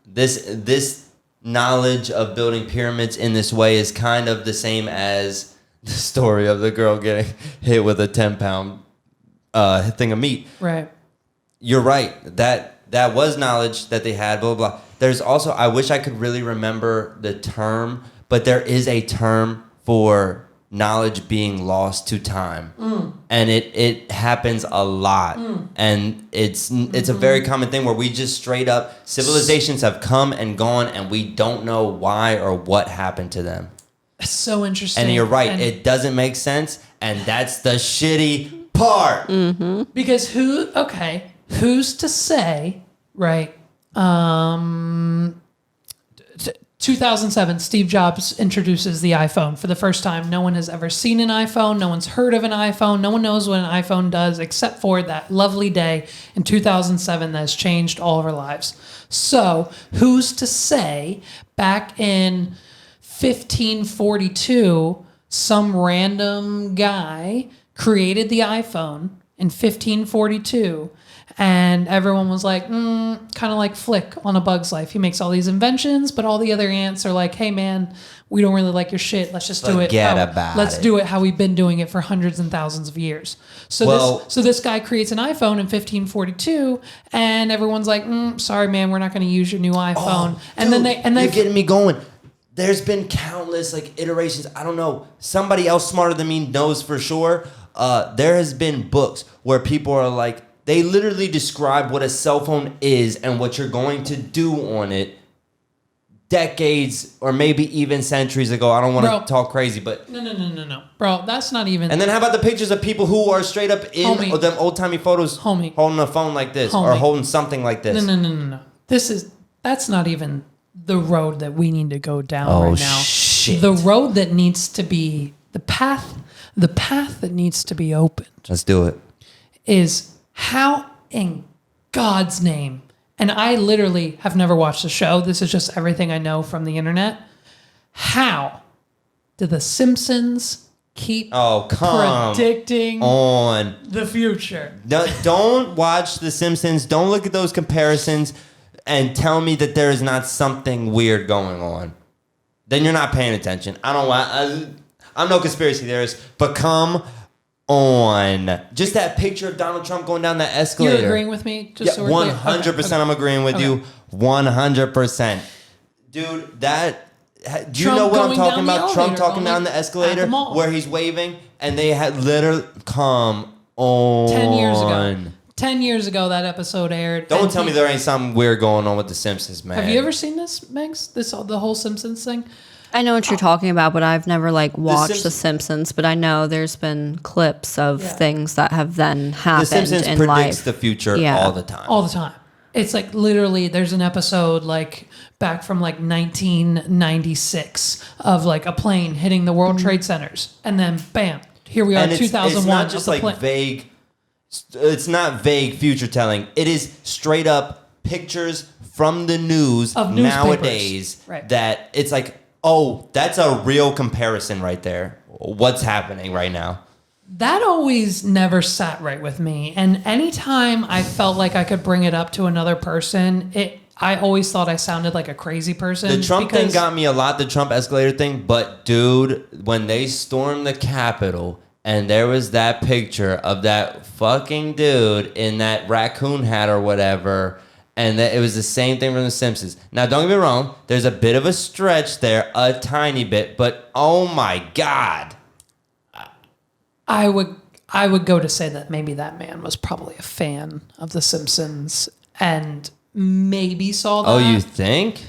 this knowledge of building pyramids in this way is kind of the same as the story of the girl getting hit with a 10-pound thing of meat. Right. You're right. That was knowledge that they had, blah, blah, blah. There's also, I wish I could really remember the term, but there is a term for knowledge being lost to time. And it happens a lot. And it's a very common thing where we just straight up, civilizations have come and gone and we don't know why or what happened to them. It's so interesting. And you're right, it doesn't make sense, and that's the shitty part. Because who's to say, right? 2007, Steve Jobs introduces the iPhone for the first time. No one has ever seen an iPhone. No one's heard of an iPhone. No one knows what an iPhone does except for that lovely day in 2007 that has changed all of our lives. So who's to say back in 1542, some random guy created the iPhone in 1542, and everyone was like, kind of like Flick on A Bug's Life. He makes all these inventions, but all the other ants are like, hey man, we don't really like your shit. Let's just do it. Let's do it how we've been doing it for hundreds and thousands of years. So this guy creates an iPhone in 1542, and everyone's like, sorry man, we're not going to use your new iPhone. You're getting me going. There's been countless iterations. I don't know. Somebody else smarter than me knows for sure. There has been books where people are like, they literally describe what a cell phone is and what you're going to do on it decades or maybe even centuries ago. I don't want to talk crazy, but... No. Bro, that's not even... And then how about the pictures of people who are straight up in them old-timey photos holding a phone like this or holding something like this? No. That's not even the road that we need to go down right now. Shit. The road that needs to be... The path that needs to be opened... Let's do it. ...is... How in God's name, and I literally have never watched the show, this is just everything I know from the internet, how do the Simpsons keep predicting on the future? No, don't watch The Simpsons. Don't look at those comparisons and tell me that there is not something weird going on. Then you're not paying attention. I'm no conspiracy theorist, but come on. Just that picture of Donald Trump going down that escalator. You're agreeing with me? Yeah, 100%. Okay. I'm agreeing with you. 100%. Dude, that... Do you know what I'm talking about? Trump talking down the escalator where he's waving and they had literally... Come on. 10 years ago, that episode aired. Don't tell me there ain't something weird going on with The Simpsons, man. Have you ever seen this, Megs? The whole Simpsons thing? I know what you're talking about, but I've never watched The Simpsons. But I know there's been clips of things that have then happened. The Simpsons in predicts life. the future all the time. All the time. It's literally there's an episode back from 1996 of a plane hitting the World Trade Centers, and then bam, here we are, 2001. It's not just vague. It's not vague future telling. It is straight up pictures from the news of nowadays that it's oh, that's a real comparison right there. What's happening right now? That always never sat right with me. And anytime I felt like I could bring it up to another person, I always thought I sounded like a crazy person. The Trump thing because- got me a lot, the Trump escalator thing. But, dude, when they stormed the Capitol and there was that picture of that fucking dude in that raccoon hat or whatever, and that it was the same thing from The Simpsons. Now, don't get me wrong. There's a bit of a stretch there, a tiny bit. But, oh, my God. I would go to say that maybe that man was probably a fan of The Simpsons and maybe saw that. Oh, you think?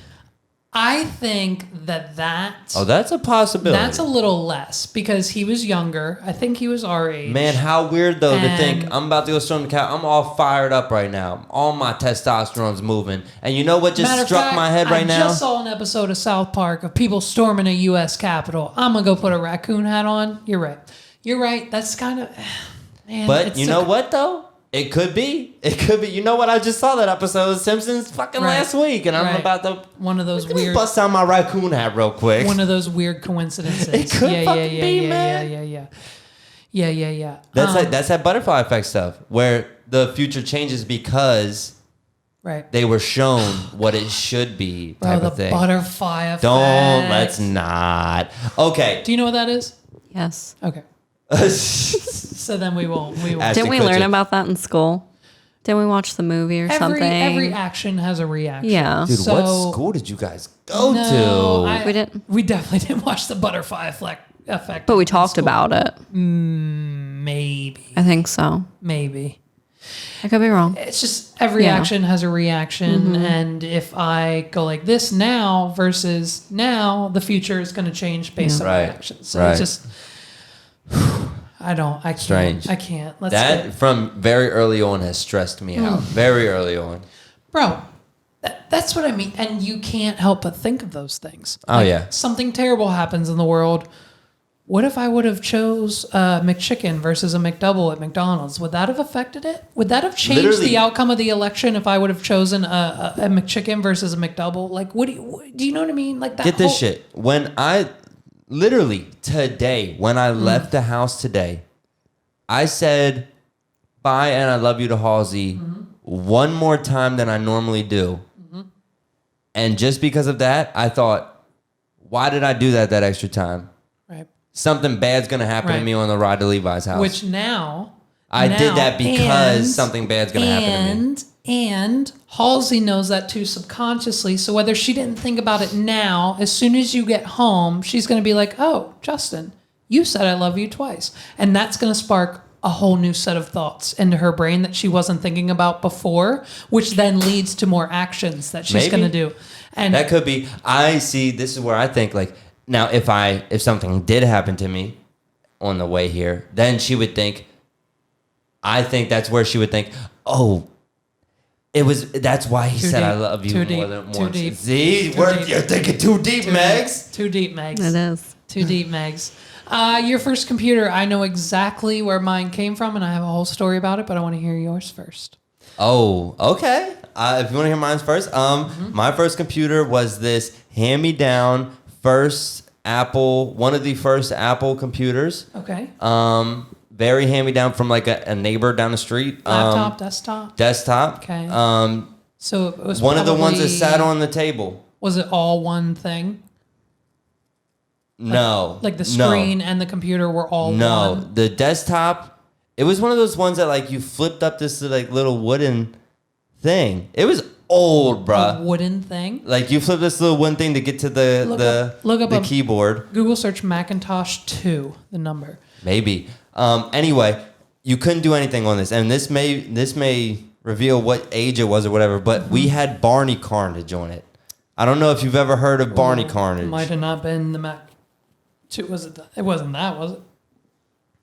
I think that. Oh, that's a possibility. That's a little less because he was younger. I think he was our age. Man, how weird, though, to think And- I'm about to go storm the Capitol. I'm all fired up right now. All my testosterone's moving. And you know what just Matter of struck fact, my head right I now? just saw an episode of South Park of people storming a U.S. Capitol. I'm going to go put a raccoon hat on. You're right. You're right. That's kind of... Man, But it's you a- know what, though? It could be. It could be. You know what? I just saw that episode of Simpsons fucking Right. last week. And I'm Right. about to... One of those Let me weird... bust out my raccoon hat real quick. One of those weird coincidences. It could fucking be, man. Yeah. That's that butterfly effect stuff where the future changes because right. they were shown what it should be Bro, type the of thing. butterfly effect. Let's not. Okay. Do you know what that is? Yes. Okay. So then we won't. Ashton Didn't we Kutcher. learn about that in school? Didn't we watch the movie or something? Every action has a reaction. Yeah. Dude, what So- school did you guys go No, to? We didn't. We definitely didn't watch the butterfly effect. But we in talked school. about it. Maybe. I think so. Maybe. I could be wrong. It's just every Yeah. action has a reaction, and if I go like this now versus now, the future is going to change based on Right, my actions. So right. it's just, I can't. Strange. I can't. Let's That get, from very early on has stressed me out. Very early on. bro. That's what I mean, and you can't help but think of those things. Oh, yeah. something terrible happens in the world. What if I would have chose a McChicken versus a McDouble at McDonald's? Would that have affected it? Would that have changed Literally- the outcome of the election if I would have chosen a McChicken versus a McDouble? Like, do you know what I mean? Like that. Get this whole- shit. When I literally today, when I left the house today, I said bye and I love you to Halsey one more time than I normally do. And just because of that, I thought, why did I do that extra time? Right. Something bad's gonna happen to Right. me on the ride to Levi's house. Which now I did that because and- something bad's gonna happen to me. And Halsey knows that too subconsciously. So whether she didn't think about it now, as soon as you get home, she's going to be like, "Oh, Justin, you said I love you twice," and that's going to spark a whole new set of thoughts into her brain that she wasn't thinking about before, which then leads to more actions that she's Maybe. going to do. And That could be. I see. This is where I think like now, if something did happen to me on the way here, then she would think. I think that's where she would think. Oh, that's why he Too said I deep. love you Too more deep. than Too once. deep. See, Too deep. you're thinking too deep, Megs. Too deep, Megs. It is. Too deep, Megs. Your first computer, I know exactly where mine came from, and I have a whole story about it, but I want to hear yours first. Oh, okay. If you want to hear mine first, my first computer was this hand-me-down first Apple, one of the first Apple computers. Okay. Very hand-me-down from like a neighbor down the street. Laptop, desktop. Desktop. Okay. Um, So it was one of the ones that probably- sat on the table. Was it all one thing? No. Like the No. screen and the computer were all No, one? the desktop. It was one of those ones that like you flipped up this like little wooden thing. It was old, A bruh. wooden thing? Like you flip this little wooden thing to get to Look up the a- keyboard. Google search Macintosh 2, the number. Maybe. Anyway, you couldn't do anything on this, and this may reveal what age it was or whatever. But we had Barney Carnage on it. I don't know if you've ever heard of Barney Carnage. Might have not been the Mac 2. Was it? It wasn't that, was it?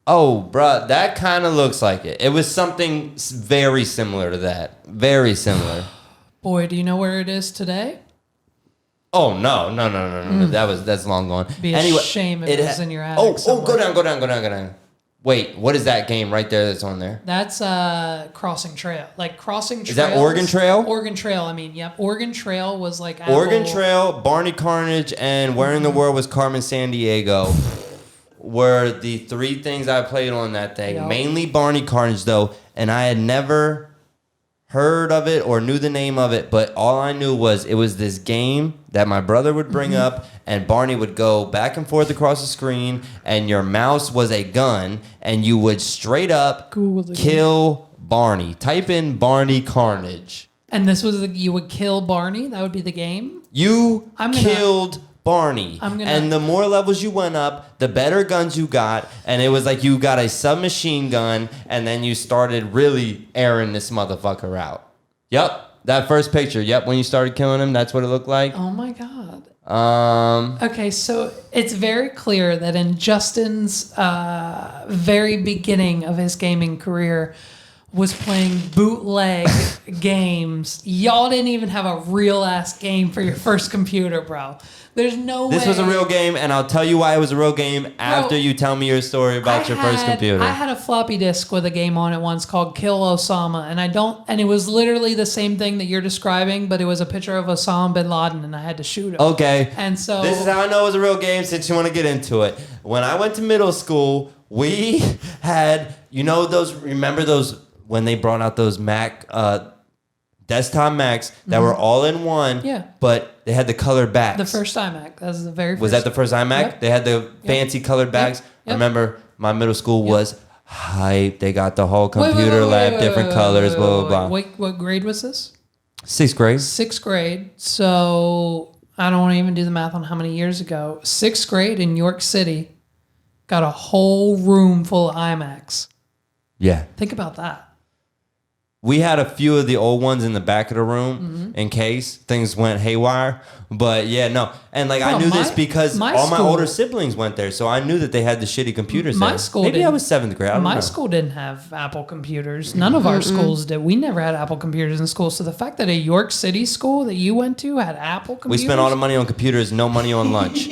Oh, bruh, that kind of looks like it. It was something very similar to that. Very similar. Boy, do you know where it is today? Oh no. That's long gone. Be a shame if it was in your attic Oh, somewhere. go down. Wait, what is that game right there that's on there? That's Crossing Trail. Like Crossing Trail. Is that Oregon Trail? Oregon Trail, I mean, yep. Oregon Trail was like Apple. Oregon Trail, Barney Carnage, and Where in the World was Carmen Sandiego were the three things I played on that thing. Yep. Mainly Barney Carnage though, and I had never heard of it or knew the name of it, but all I knew was it was this game that my brother would bring up, and Barney would go back and forth across the screen, and your mouse was a gun, and you would straight up kill Barney. Type in Barney Carnage. And this was you would kill Barney? That would be the game? You killed Barney. And the more levels you went up, the better guns you got. And it was like you got a submachine gun, and then you started really airing this motherfucker out. Yep. That first picture. Yep. When you started killing him, that's what it looked like. Oh my God. Okay, so it's very clear that in Justin's very beginning of his gaming career was playing bootleg games. Y'all didn't even have a real ass game for your first computer, bro. There's no way. This was a real game, and I'll tell you why it was a real game after you tell me your story about your first computer. I had a floppy disk with a game on it once called Kill Osama, and it was literally the same thing that you're describing, but it was a picture of Osama bin Laden, and I had to shoot him. Okay. And so this is how I know it was a real game, since you want to get into it. When I went to middle school, we had, remember those when they brought out those Mac desktop Macs that were all in one, but they had the colored backs. The first iMac. That was the very first. Was that the first iMac? Yep. They had the fancy colored backs. I remember my middle school was hype. They got the whole computer lab, different colors, blah, blah, blah. Wait, what grade was this? 6th grade. 6th grade. So I don't want to even do the math on how many years ago. 6th grade in York City got a whole room full of iMacs. Yeah. Think about that. We had a few of the old ones in the back of the room in case things went haywire. But yeah, no. And like I knew this because all my older siblings went there. So I knew that they had the shitty computers there. Maybe I was 7th grade. I don't know. My school didn't have Apple computers. None of our schools did. We never had Apple computers in school. So the fact that a York City school that you went to had Apple computers. We spent all the money on computers, no money on lunch.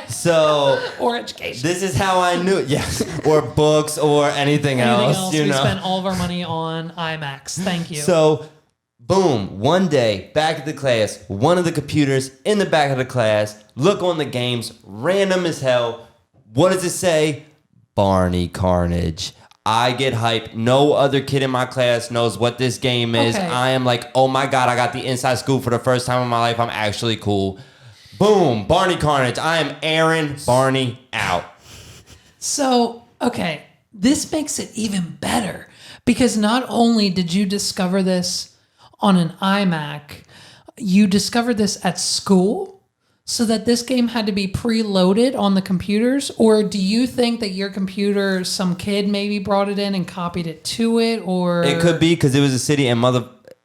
So or education. This is how I knew it. Yes. Or books or anything else. We spent all of our money on iMacs. Thank you. So boom, one day, back at the class, one of the computers in the back of the class, look on the games, random as hell. What does it say? Barney Carnage. I get hyped. No other kid in my class knows what this game is. Okay. I am like, oh my God, I got the inside scoop for the first time in my life. I'm actually cool. Boom, Barney Carnage. I am airing Barney out. So, okay, this makes it even better because not only did you discover this on an iMac, you discovered this at school so that this game had to be preloaded on the computers? Or do you think that your computer, some kid maybe brought it in and copied it to it? Or it could be because it was a city and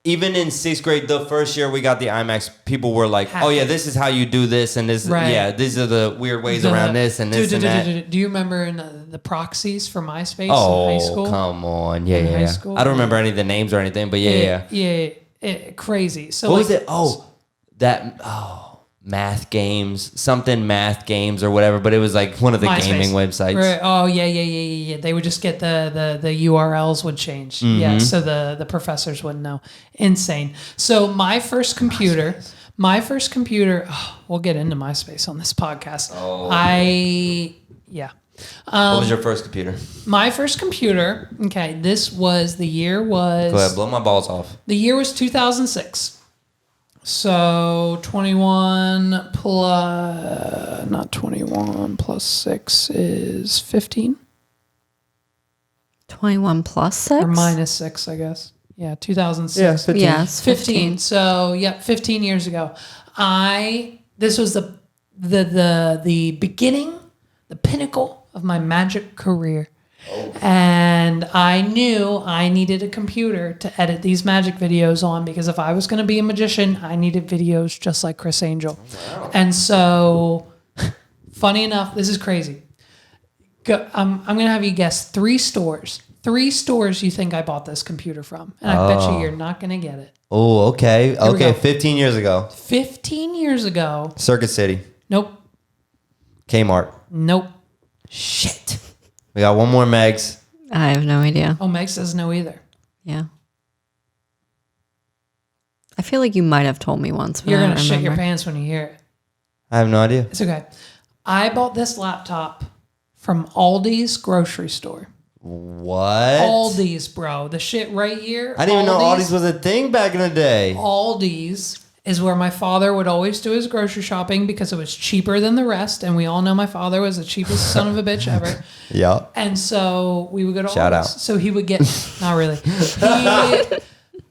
even in 6th grade, the first year we got the iMacs, people were like, oh yeah, this is how you do this. And this, these are the weird ways around this and this and that. Do you remember in the proxies for MySpace in high school? Oh, come on. Yeah. I don't remember any of the names or anything, but yeah. Crazy. So what was it? Math games, something math games or whatever, but it was like one of the MySpace. Gaming websites. Right. Oh yeah. They would just get the URLs would change. Mm-hmm. Yeah, so the professors wouldn't know. Insane. So my first computer, we'll get into MySpace on this podcast. What was your first computer? My first computer, okay, the year was... Go ahead, blow my balls off. The year was 2006. So 21 plus... Not 21 plus 6 is 15. 21 plus 6? Or minus 6, I guess. Yeah, 2006. Yeah, 15. Yes, 15. So, 15 years ago. This was the beginning, the pinnacle of my magic career. And I knew I needed a computer to edit these magic videos on because if I was going to be a magician, I needed videos just like Chris Angel. Wow. And so, funny enough, this is crazy. I'm going to have you guess 3 stores. 3 stores you think I bought this computer from. And I bet you're not going to get it. Oh, okay. Okay, 15 years ago. 15 years ago. Circuit City. Nope. Kmart. Nope. Shit. We got one more, Megs. I have no idea. Oh, Megs doesn't know either. Yeah. I feel like you might have told me once. You're going to shit your pants when you hear it. I have no idea. It's okay. I bought this laptop from Aldi's grocery store. What? Aldi's, bro. The shit right here. I didn't even know Aldi's was a thing back in the day. Aldi's is where my father would always do his grocery shopping because it was cheaper than the rest. And we all know my father was the cheapest son of a bitch ever. Yeah. And so we would go to Shout Aldi's. out. So he would get, not really.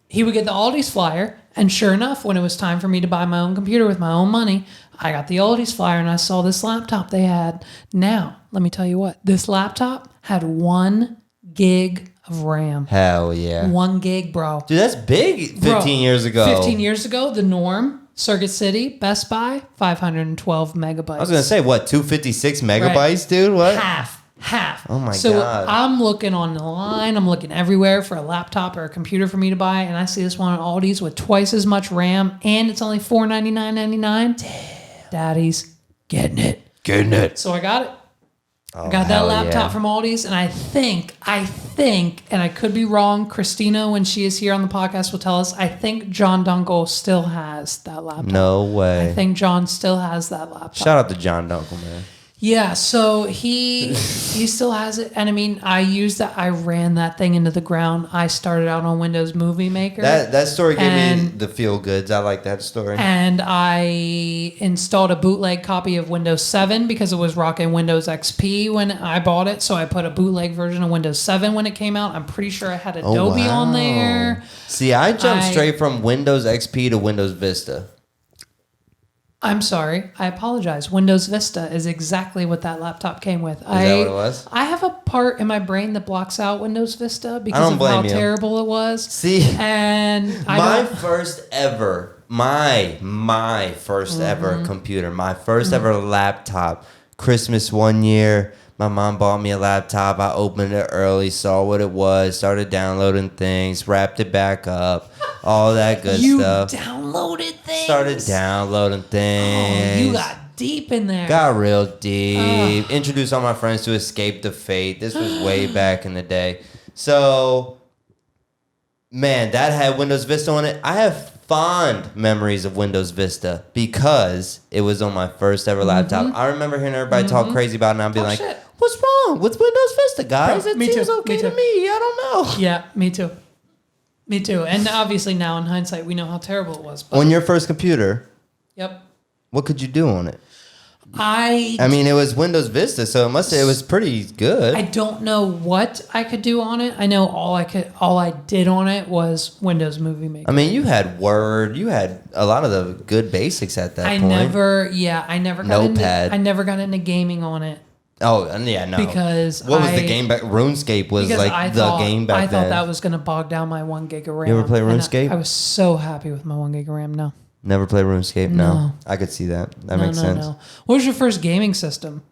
He would get the Aldi's flyer. And sure enough, when it was time for me to buy my own computer with my own money, I got the Aldi's flyer and I saw this laptop they had. Now, let me tell you what. This laptop had 1 gig of RAM. Hell yeah. 1 gig, bro. Dude, that's big 15 Bro, years ago. 15 years ago, the norm, Circuit City, Best Buy, 512 megabytes. I was going to say, what, 256 megabytes, dude? What? Half. Oh my so God. I'm looking online, I'm looking everywhere for a laptop or a computer for me to buy, and I see this one at Aldi's with twice as much RAM, and it's only $499.99. Damn. Daddy's getting it. Getting it. So I got it. Oh, I got that hell laptop yeah. from Aldi's, and I think, and I could be wrong, Christina, when she is here on the podcast, will tell us, I think John Dunkel still has that laptop. No way. I think John still has that laptop. Shout out to John Dunkel, man. Yeah, so he still has it. And I mean, I ran that thing into the ground. I started out on Windows Movie Maker. That story gave me the feel goods. I like that story. And I installed a bootleg copy of Windows 7 because it was rocking Windows XP when I bought it. So I put a bootleg version of Windows 7 when it came out. I'm pretty sure I had Adobe on there. See, I jumped straight from Windows XP to Windows Vista. I'm sorry. I apologize. Windows Vista is exactly what that laptop came with. Is that what it was? I have a part in my brain that blocks out Windows Vista because don't of how blame you. terrible it was. See, And my first ever computer, my first ever laptop, Christmas one year, my mom bought me a laptop. I opened it early, saw what it was, started downloading things, wrapped it back up, all that good stuff. You downloaded things. Started downloading things. Oh, you got deep in there. Got real deep. Introduced all my friends to Escape the Fate. This was way back in the day. So, man, that had Windows Vista on it. I have fond memories of Windows Vista because it was on my first ever laptop. I remember hearing everybody talk crazy about it, and I'd be like, shit. what's wrong with Windows Vista, guys? Bro, It me seems too, okay me to too. me. I don't know. Yeah, me too. Me too. And obviously now in hindsight, we know how terrible it was. But On your first computer, yep. what could you do on it? I mean, it was Windows Vista, so it was pretty good. I don't know what I could do on it. I know all I did on it was Windows Movie Maker. I mean, you had Word, you had a lot of the good basics at that point. I never got into gaming on it. Oh, yeah, no. Because what was the game back? RuneScape was because like game back I then. thought that was going to bog down my 1 gig of RAM. You ever play And RuneScape? I was so happy with my 1 gig of RAM. No. Never played RuneScape? No. No. I could see that. That makes sense. No. What was your first gaming system?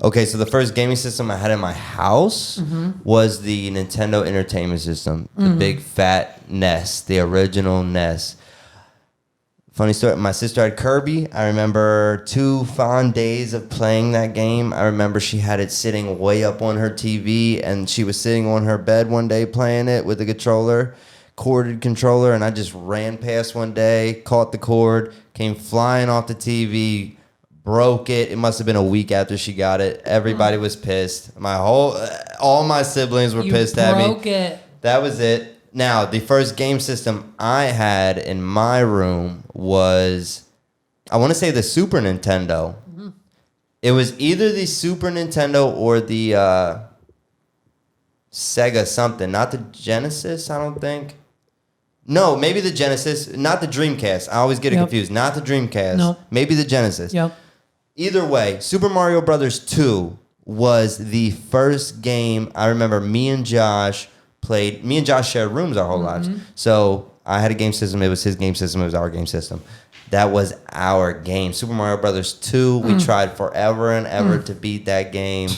Okay, so the first gaming system I had in my house was the Nintendo Entertainment System, the big fat NES, the original NES. Funny story, my sister had Kirby. I remember 2 fond days of playing that game. I remember she had it sitting way up on her TV, and she was sitting on her bed one day playing it with a controller, corded controller, and I just ran past one day, caught the cord, came flying off the TV, broke it. It must have been a week after she got it. Everybody was pissed. All my siblings were pissed at me. You broke it. That was it. Now, the first game system I had in my room was, I want to say the Super Nintendo. It was either the Super Nintendo or the Sega something. Not the Genesis, I don't think. No, maybe the Genesis. Not the Dreamcast. I always get it confused. Not the Dreamcast. No. Maybe the Genesis. Yep. Either way, Super Mario Brothers 2 was the first game I remember me and Josh played. Me and Josh shared rooms our whole lives. So I had a game system. It was his game system. It was our game system. That was our game. Super Mario Brothers 2. We tried forever and ever to beat that game.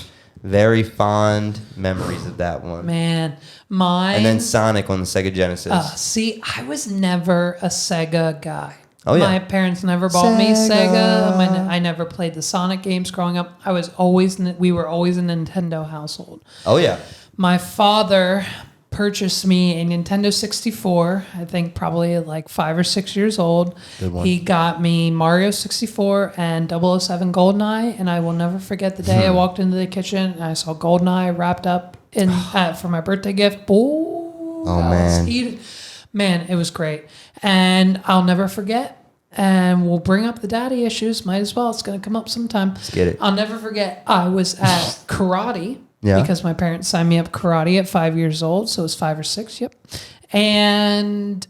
Very fond memories of that one. Man, mine. And then Sonic on the Sega Genesis. See, I was never a Sega guy. Oh, yeah. My parents never bought me Sega. I never played the Sonic games growing up. We were always a Nintendo household. Oh, yeah. My father purchased me a Nintendo 64. I think probably like 5 or 6 years old. Good one. He got me Mario 64 and 007 GoldenEye, and I will never forget the day I walked into the kitchen and I saw GoldenEye wrapped up in for my birthday gift. Oh man. Man, it was great. And I'll never forget. And we'll bring up the daddy issues. Might as well. It's going to come up sometime. Let's get it. I'll never forget. I was at karate Yeah. because my parents signed me up karate at 5 years old. So it was 5 or 6. Yep. And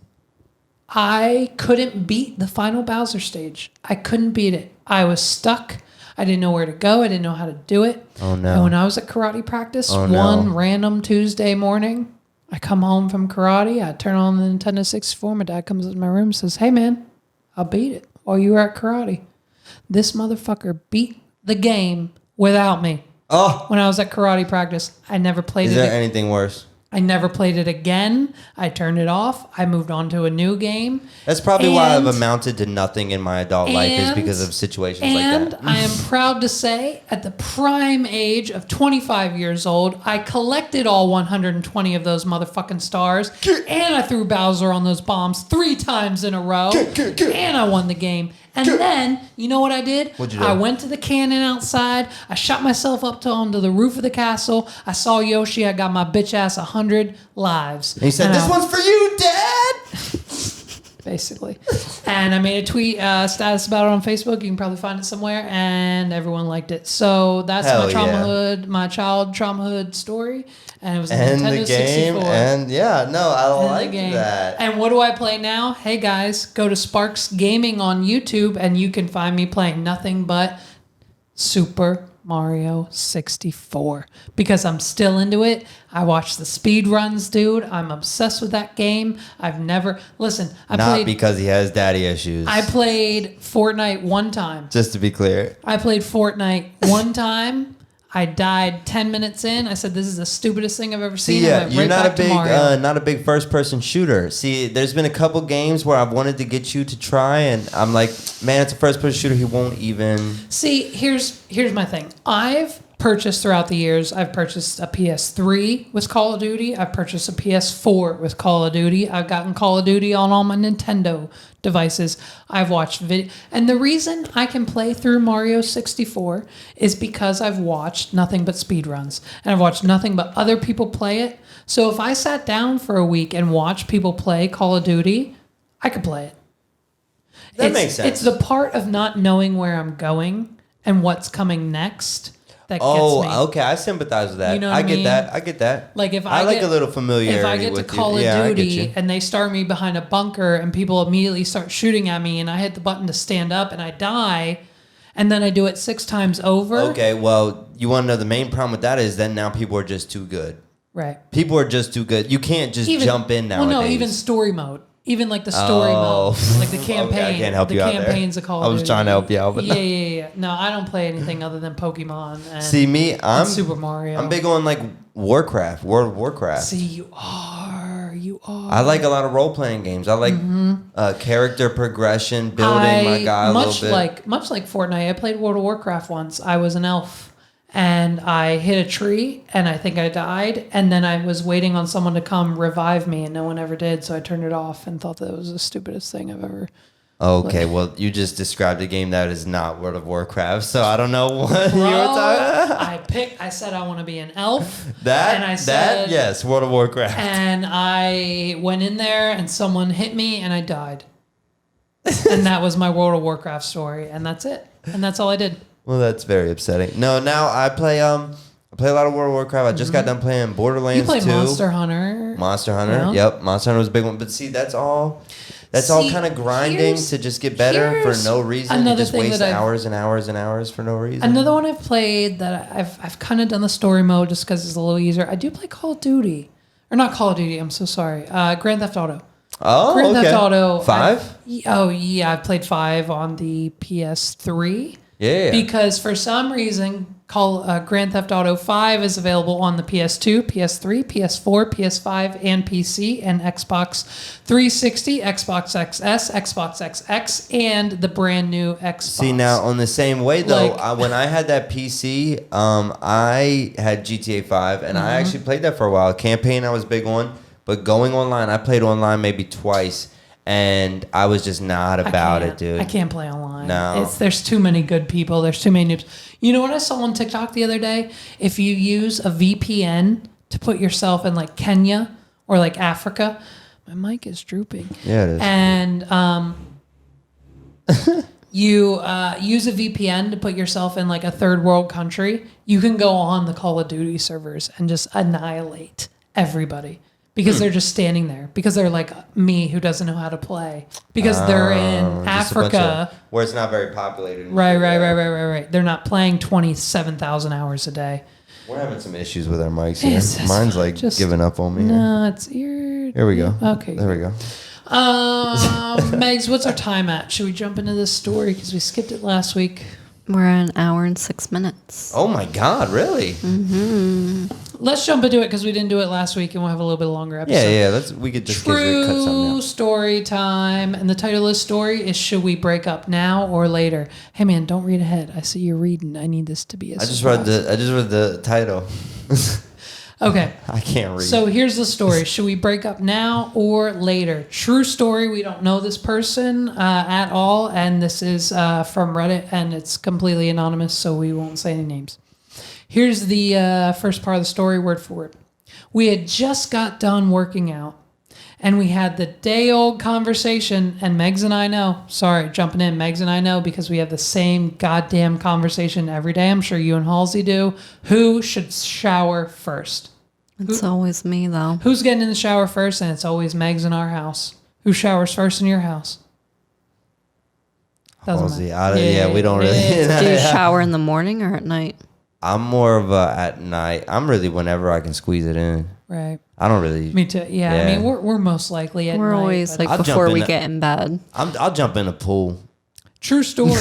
I couldn't beat the final Bowser stage. I couldn't beat it. I was stuck. I didn't know where to go. I didn't know how to do it. Oh, no. And when I was at karate practice, one random Tuesday morning, I come home from karate. I turn on the Nintendo 64. My dad comes in my room and says, "Hey, man, I beat it while you were at karate." This motherfucker beat the game without me. Oh, When I was at karate practice, I never played is it. there anything worse? I never played it again. I turned it off. I moved on to a new game. That's probably why I've And- amounted to nothing in my adult life is because of situations like And that. I am proud to say, at the prime age of 25 years old, I collected all 120 of those motherfucking stars, and I threw Bowser on those bombs 3 times in a row, and I won the game. And then, you know what I did? What'd you do? I went to the cannon outside. I shot myself up onto the roof of the castle. I saw Yoshi. I got my bitch ass 100 lives. And he said, And "This I- one's for you, Dad." basically. And I made a tweet status about it on Facebook. You can probably find it somewhere, and everyone liked it. So that's Hell my yeah. childhood, my child traumahood story. And it was a And Nintendo the game, 64. and yeah, no, I And the like game. that. And what do I play now? Hey guys, go to Sparks Gaming on YouTube, and you can find me playing nothing but Super Mario 64 because I'm still into it. I watch the speed runs, dude. I'm obsessed with that game. I've never I Not played because he has daddy issues. I played Fortnite one time. Just to be clear. I played Fortnite one time. I died 10 minutes in. I said, "This is the stupidest thing I've ever seen." I Yeah, went you're right not back a to big, Mario. not a big first-person shooter. See, there's been a couple games where I've wanted to get you to try, and I'm like, man, it's a first-person shooter. He won't even. See, here's my thing. I've purchased throughout the years. I've purchased a PS3 with Call of Duty. I've purchased a PS4 with Call of Duty. I've gotten Call of Duty on all my Nintendo devices. I've watched video, and the reason I can play through Mario 64 is because I've watched nothing but speedruns, and I've watched nothing but other people play it. So if I sat down for a week and watched people play Call of Duty, I could play it. That makes sense. It's the part of not knowing where I'm going and what's coming next that gets me. Oh, okay. I sympathize with that. You know what I I get mean? that. I get that. Like if I like get, a little familiarity if I get to with Call you. of Yeah, I get Duty you. and they start me behind a bunker and people immediately start shooting at me and I hit the button to stand up and I die and then I do it 6 times over. Okay, well, you want to know the main problem with that is that now people are just too good. Right. People are just too good. You can't just jump in nowadays. Well, no, even story mode. Even like the story mode, like the campaign. Okay, I can't help the you out there. campaigns of Call of I was Duty. trying to help you out, but yeah. No, I don't play anything other than Pokemon. And, See me, I'm and Super Mario. I'm big on like Warcraft, World of Warcraft. See, you are. I like a lot of role playing games. I like character progression, building my guy a little bit. Much like Fortnite, I played World of Warcraft once. I was an elf. And I hit a tree, and I think I died. And then I was waiting on someone to come revive me, and no one ever did. So I turned it off and thought that was the stupidest thing I've ever. Okay, well, you just described a game that is not World of Warcraft, so I don't know what you were talking. I said I want to be an elf. That, and I said, yes, World of Warcraft. And I went in there, and someone hit me, and I died. And that was my World of Warcraft story, and that's it. And that's all I did. Well, that's very upsetting. No, now I play a lot of World of Warcraft. I just got done playing Borderlands 2. You play Monster Hunter. Monster Hunter. Yeah. Yep, Monster Hunter was a big one. But see, that's all kind of grinding to just get better for no reason. You just waste hours and hours and hours for no reason. Another one I've played that I've kind of done the story mode just because it's a little easier. I do play Call of Duty. Or not Call of Duty, I'm so sorry. Grand Theft Auto. Oh, Grand okay. Theft Auto. 5? I played 5 on the PS3. Yeah. Because for some reason, Grand Theft Auto 5 is available on the PS2, PS3, PS4, PS5, and PC, and Xbox 360, Xbox XS, Xbox XX, and the brand new Xbox. See, now on the same way though, Like- when I had that PC, I had GTA 5, and I actually played that for a while. Campaign I was big on, but going online, I played online maybe twice, and I was just not about it, dude. I can't play online. No. There's too many good people. There's too many noobs. You know what I saw on TikTok the other day? If you use a VPN to put yourself in like Kenya or like Africa, my mic is drooping. Yeah, it is. And you use a VPN to put yourself in like a third world country, you can go on the Call of Duty servers and just annihilate everybody. Because they're just standing there. Because they're like me who doesn't know how to play. Because they're in Just a bunch Africa. of- where it's not very populated. Right. They're not playing 27,000 hours a day. We're having some issues with our mics here. It's just- Mine's like just- giving up on me. No, it's your... Here we go. Okay. There we go. Megs, what's our time at? Should we jump into this story? Because we skipped it last week. We're at 1 hour and 6 minutes. Oh my God, really? Let's jump into it because we didn't do it last week and we'll have a little bit longer episode. Yeah. We could just cut something True out. story time. And the title of the story is Should We Break Up Now or Later? Hey man, don't read ahead. I see you're reading. I need this to be a I just read the title. Okay. I can't read. So here's the story. Should we break up now or later? True story. We don't know this person at all. And this is from Reddit and it's completely anonymous, so we won't say any names. Here's the first part of the story, word for word. We had just got done working out and we had the day old conversation, and Megs and I know, sorry, jumping in, Megs and I know because we have the same goddamn conversation every day. I'm sure you and Halsey do. Who should shower first? It's always me, though. Who's getting in the shower first? And it's always Megs in our house. Who showers first in your house? Doesn't Halsey, matter. we don't really. Do you shower in the morning or at night? I'm more of a at night. I'm really whenever I can squeeze it in. Right. I don't really. Me too. Yeah. I mean, we're most likely at We're night, always but- like I'll before jump we in get in bed. I'll jump in a pool. True story.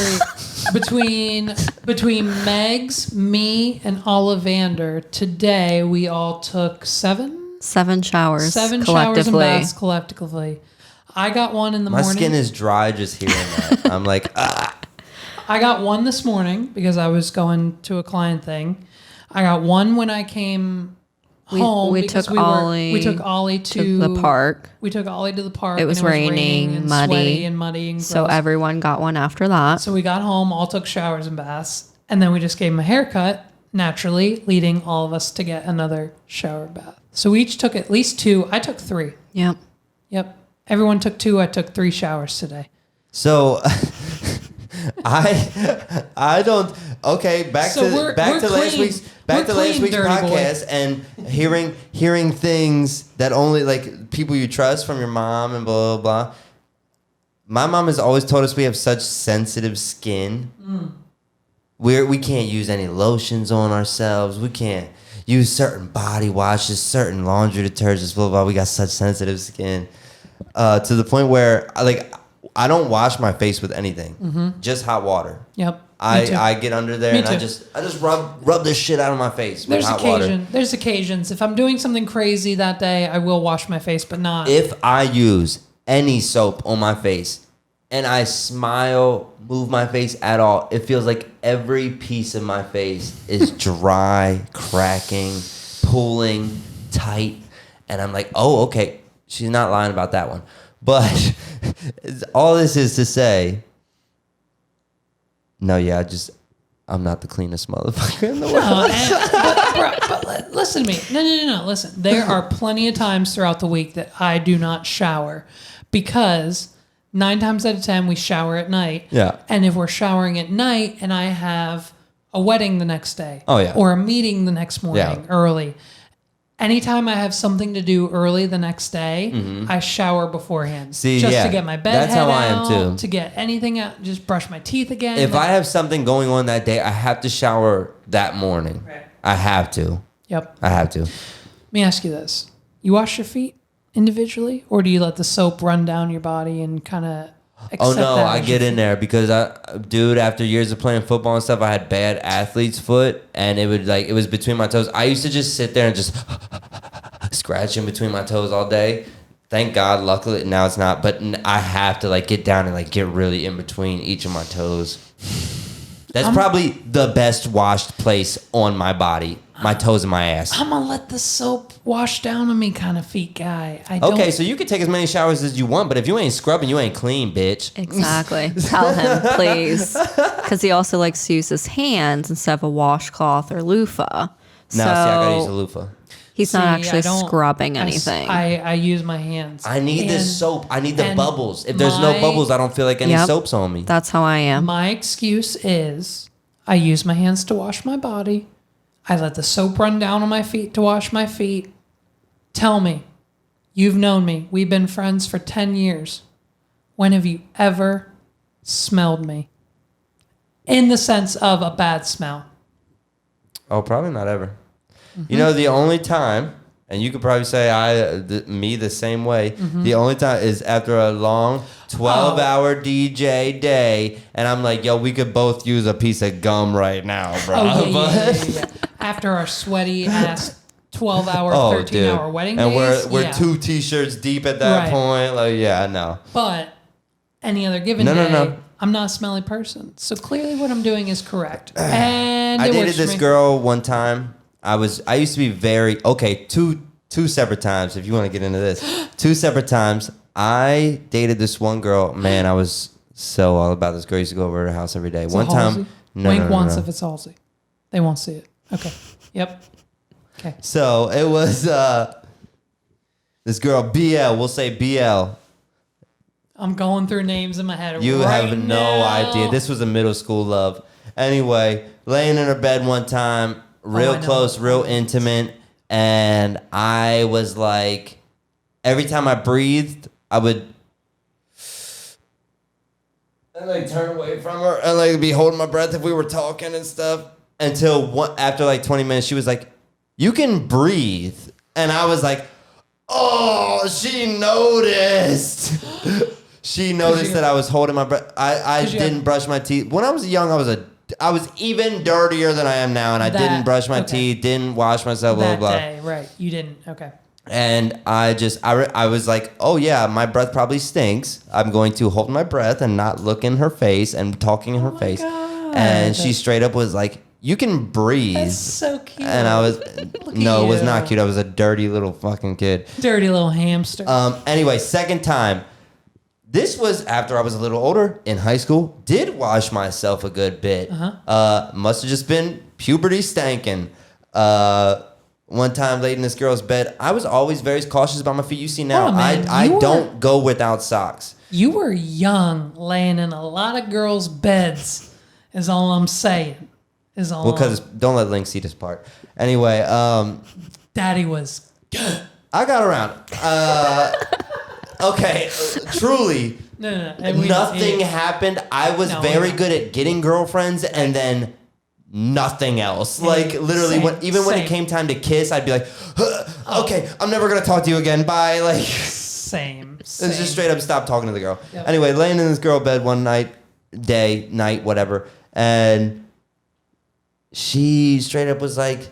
between Megs, me, and Ollivander, today we all took 7 7 showers. showers and collectively. baths collectively. I got one in the My morning. skin is dry just hearing that. I'm like, I got one this morning because I was going to a client thing. I got one when I came home. we because took Ollie we took Ollie to the park. We took Ollie to the park. It was and raining, and muddy. sweaty and muddy and So gross. everyone got one after that. So we got home, all took showers and baths, and then we just gave him a haircut, naturally, leading all of us to get another shower bath. So we each took at least 2. I took 3. Yep. Yep. Everyone took 2. I took 3 showers today. so. I don't. Okay, back So to we're last clean. week's We're clean, dirty boy. podcast and hearing things that only like people you trust from your mom and blah blah blah. My mom has always told us we have such sensitive skin. We can't use any lotions on ourselves. We can't use certain body washes, certain laundry detergents, blah blah. We got such sensitive skin to the point where I don't wash my face with anything, just hot water. Yep. Me too. I get under there Me and I too. just rub this shit out of my face with hot water. There's occasions. If I'm doing something crazy that day, I will wash my face, but not. If I use any soap on my face and I smile, move my face at all, it feels like every piece of my face is dry, cracking, pulling, tight, and I'm like, oh, okay, she's not lying about that one. But all this is to say, no, yeah, I'm not the cleanest motherfucker in the world. But listen to me. No. Listen, there are plenty of times throughout the week that I do not shower because 9 times out of 10 we shower at night. Yeah. And if we're showering at night and I have a wedding the next day, Oh, yeah. or a meeting the next morning early. Anytime I have something to do early the next day, I shower beforehand. See, just yeah, to get my bed that's head how I am out, too. to get anything out, just brush my teeth again. If I have something going on that day, I have to shower that morning. Right. I have to. Yep. I have to. Let me ask you this. You wash your feet individually, or do you let the soap run down your body and kind of Oh accept no, that I as get your in there because dude, after years of playing football and stuff, I had bad athlete's foot, and it was between my toes. I used to just sit there and just scratch in between my toes all day. Thank God, luckily now it's not. But I have to like get down and like get really in between each of my toes. That's probably the best washed place on my body. My toes and my ass. I'm gonna let the soap wash down on me kind of feet guy. I don't, Okay, so you can take as many showers as you want, but if you ain't scrubbing, you ain't clean, bitch. Exactly. Tell him, please. Because he also likes to use his hands instead of a washcloth or loofah. No, see, I gotta use a loofah. He's not actually scrubbing I anything. I use my hands. I need the And soap. I need the and bubbles. If there's no bubbles, I don't feel like any Yep. soap's on me. That's how I am. My excuse is I use my hands to wash my body. I let the soap run down on my feet to wash my feet. Tell me, you've known me. We've been friends for 10 years. When have you ever smelled me? In the sense of a bad smell. Oh, probably not ever. You know, the only time, and you could probably say me the same way, the only time is after a long 12-hour DJ day, and I'm like, yo, we could both use a piece of gum right now, bro. Oh, yeah. After our sweaty ass 12-hour, 13-hour wedding and days. we're 2 t-shirts deep at that Right. point. Like, yeah, no. But any other given No, no, day, no. I'm not a smelly person. So clearly what I'm doing is correct. And I it dated works for this me. girl one time. I used to be two separate times, if you want to get into this. 2 separate times. I dated this one girl. Man, I was so all about this girl. I used to go over to her house every day. Is One it time. Halsey? No, Wink no, no, once no. if it's Halsey. They won't see it. Okay. Yep. Okay. So it was this girl, BL. We'll say BL. I'm going through names in my head You right have no now. idea. This was a middle school love. Anyway, laying in her bed one time, real I know. close, real intimate, and I was like, every time I breathed, I would like turn away from her and like be holding my breath if we were talking and stuff. Until after like 20 minutes, she was like, "You can breathe," and I was like, "Oh, she noticed." She noticed that I was holding my breath. I didn't brush my teeth. When I was young, I was even dirtier than I am now, and I didn't brush my teeth, didn't wash myself, blah, That blah, blah. day, right. You didn't. Okay. And I was like, oh yeah, my breath probably stinks. I'm going to hold my breath and not look in her face and talking in her face. God. And she straight up was like, you can breathe. That's so cute. And I was, Look no, at it was you. not cute. I was a dirty little fucking kid. Dirty little hamster. Anyway, second time. This was after I was a little older in high school. Did wash myself a good bit. Must have just been puberty stanking. One time late in this girl's bed, I was always very cautious about my feet. You see now, Oh, man, I you don't go without socks. You were young, laying in a lot of girls' beds, is all I'm saying. Well, because don't let Link see this part. Anyway, Daddy was. I got around. Okay, truly, No. nothing happened. I was No, very no. good at getting girlfriends and then nothing else. Like literally, Same, when it same. came time to kiss, I'd be like, okay, I'm never gonna talk to you again. Bye. Like, Same. it's just straight up stop talking to the girl. Yep. Anyway, laying in this girl bed one night, night, whatever, and she straight up was like,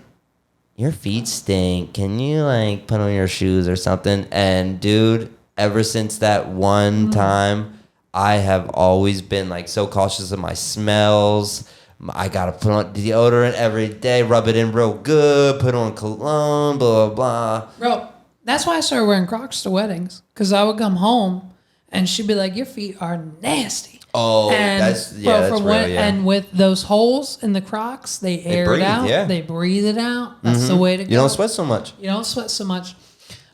your feet stink. Can you like put on your shoes or something? And dude, ever since that one time, I have always been like so cautious of my smells. I gotta put on deodorant every day, rub it in real good, put on cologne, blah, blah, blah. Bro, that's why I started wearing Crocs to weddings. Because I would come home and she'd be like, your feet are nasty. Oh, And that's real, yeah. And with those holes in the Crocs, they air breathe, it out. yeah. They breathe it out. That's the way to go. You don't sweat so much. You don't sweat so much.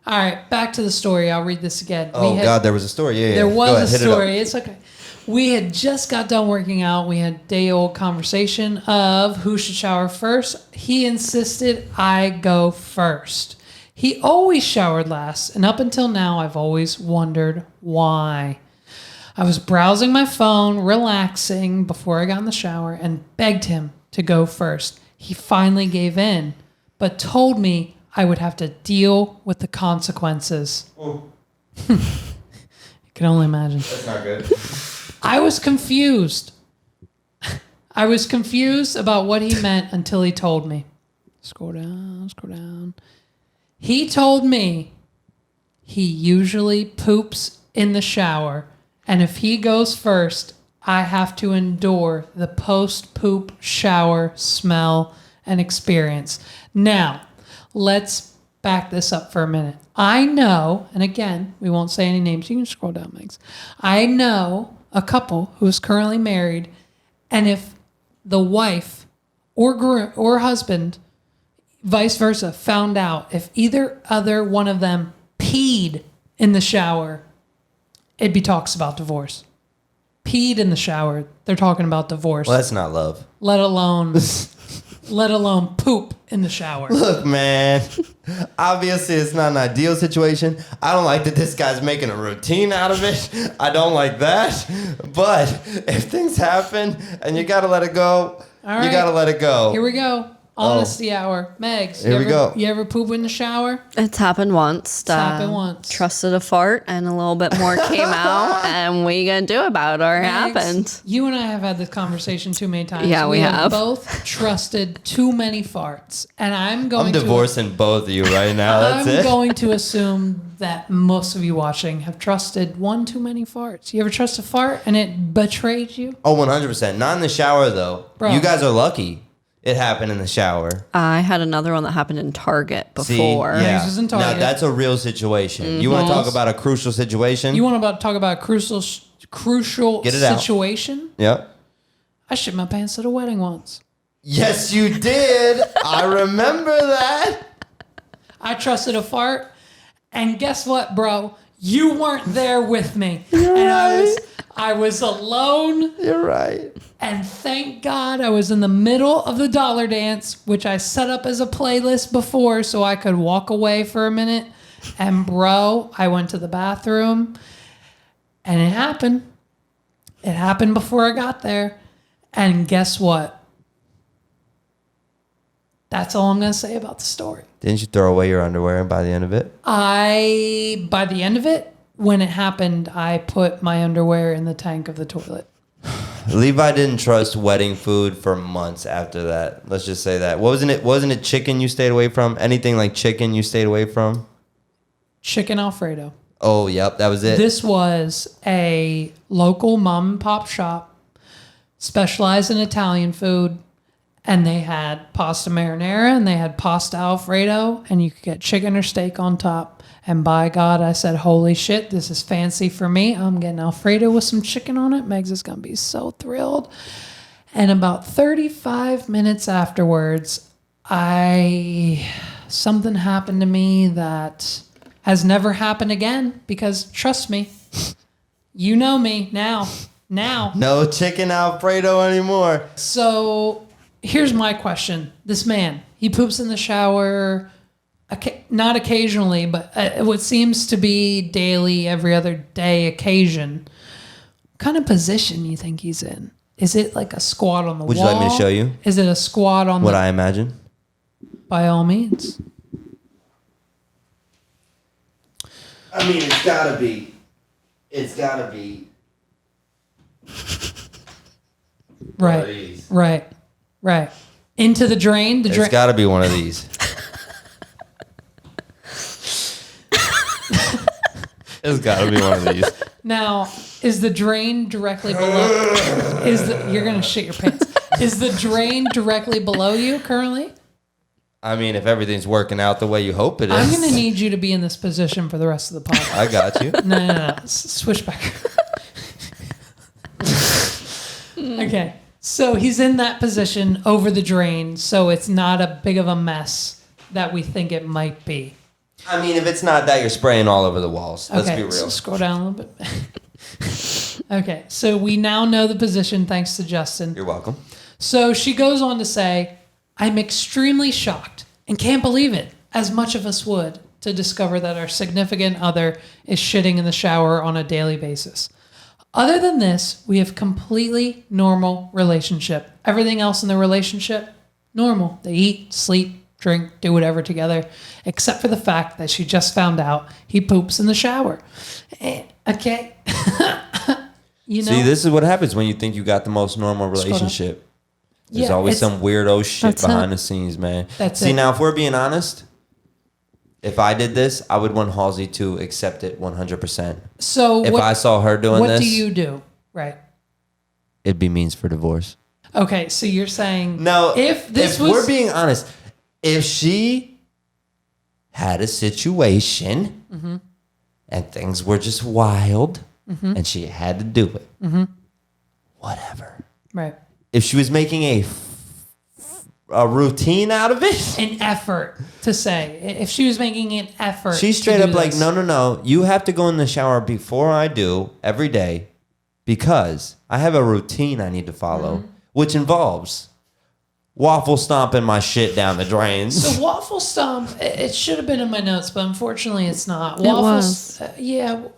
All right, back to the story. I'll read this again. Oh, God, there was a story. Yeah, There Go was ahead, a hit it up. story. It's okay. We had just got done working out. We had day-old conversation of who should shower first. He insisted I go first. He always showered last, and up until now, I've always wondered why. I was browsing my phone, relaxing before I got in the shower, and begged him to go first. He finally gave in, but told me I would have to deal with the consequences. Can only imagine. That's not good. I was confused. I was confused about what he meant until he told me. Scroll down, scroll down. He told me he usually poops in the shower, and if he goes first, I have to endure the post-poop shower smell and experience. Now, let's back this up for a minute. I know, and again, we won't say any names. You can scroll down, Megs. I know a couple who is currently married, and if the wife or husband, vice versa, found out if either other one of them peed in the shower, it'd be talks about divorce. Peed in the shower, they're talking about divorce. Well, that's not love. Let alone poop in the shower. Look, man, obviously it's not an ideal situation. I don't like that this guy's making a routine out of it. I don't like that. But if things happen and you got to let it go, you got to let it go. Here we go. Honesty hour. Megs, Here we go. You ever poop in the shower? It's happened once. It's happened once. Trusted a fart and a little bit more came out. And what are you going to do about it? Or it Megs, happened. You and I have had this conversation too many times. Yeah, we have. Both trusted too many farts. And I'm divorcing both of you right now. That's I'm it. going to assume that most of you watching have trusted one too many farts. You ever trust a fart and it betrayed you? Oh, 100%. Not in the shower, though. Bro. You guys are lucky. It happened in the shower. I had another one that happened in Target before. See? Yeah. Yours was in Target. Now, that's a real situation. You want to talk about a crucial situation? You want to talk about a crucial Get it out. situation? Yep. I shit my pants at a wedding once. Yes, you did. I remember that. I trusted a fart, and guess what, bro? You weren't there with me, and I was alone. You're right. And thank God I was in the middle of the dollar dance, which I set up as a playlist before so I could walk away for a minute. And bro, I went to the bathroom, and it happened. It happened before I got there. And guess what? That's all I'm going to say about the story. Didn't you throw away your underwear by the end of it? By the end of it, when it happened, I put my underwear in the tank of the toilet. Levi didn't trust wedding food for months after that. Let's just say that. Wasn't it chicken you stayed away from? Anything like chicken you stayed away from? Chicken Alfredo. Oh, yep, that was it. This was a local mom and pop shop specialized in Italian food. And they had pasta marinara and they had pasta Alfredo. And you could get chicken or steak on top. And by God, I said, holy shit, this is fancy for me. I'm getting Alfredo with some chicken on it. Megs is going to be so thrilled. And about 35 minutes afterwards, something happened to me that has never happened again. Because trust me, you know me now. No chicken Alfredo anymore. So here's my question. This man, he poops in the shower. Not occasionally, but what seems to be daily, every other day occasion. What kind of position you think he's in? Is it like a squat on the wall? Would you like me to show you? Is it a squat on What I imagine? By all means. I mean, it's gotta be. It's gotta be. Right. Into the drain. It's gotta be one of these. It's gotta be one of these. Now, is the drain directly below? You're gonna shit your pants. Is the drain directly below you currently? I mean, if everything's working out the way you hope it is. I'm gonna need you to be in this position for the rest of the podcast. I got you. No. Switch back. Okay. So he's in that position over the drain, so it's not a big of a mess that we think it might be. I mean, if it's not that, you're spraying all over the walls. Let's Okay, be real. so scroll down a little bit. Okay, so we now know the position thanks to Justin. You're welcome. So she goes on to say, I'm extremely shocked and can't believe it, as much of us would, to discover that our significant other is shitting in the shower on a daily basis. Other than this, we have completely normal relationship. Everything else in the relationship, normal. They eat, sleep, drink, do whatever together, except for the fact that she just found out he poops in the shower. Okay. You know? See, this is what happens when you think you got the most normal relationship. There's always some weirdo shit behind the scenes, man. See, now, if we're being honest, if I did this, I would want Halsey to accept it 100%. So if I saw her doing this, what do you do? Right. It'd be means for divorce. Okay, so you're saying no. If we're being honest, if she had a situation and things were just wild and she had to do it, whatever. Right. If she was making a routine out of it, an effort to say, if she was making an effort, she's straight up like, no, you have to go in the shower before I do every day because I have a routine I need to follow, which involves waffle stomping my shit down the drain. So waffle stomp, it should have been in my notes, but unfortunately it's not. It was. Yeah.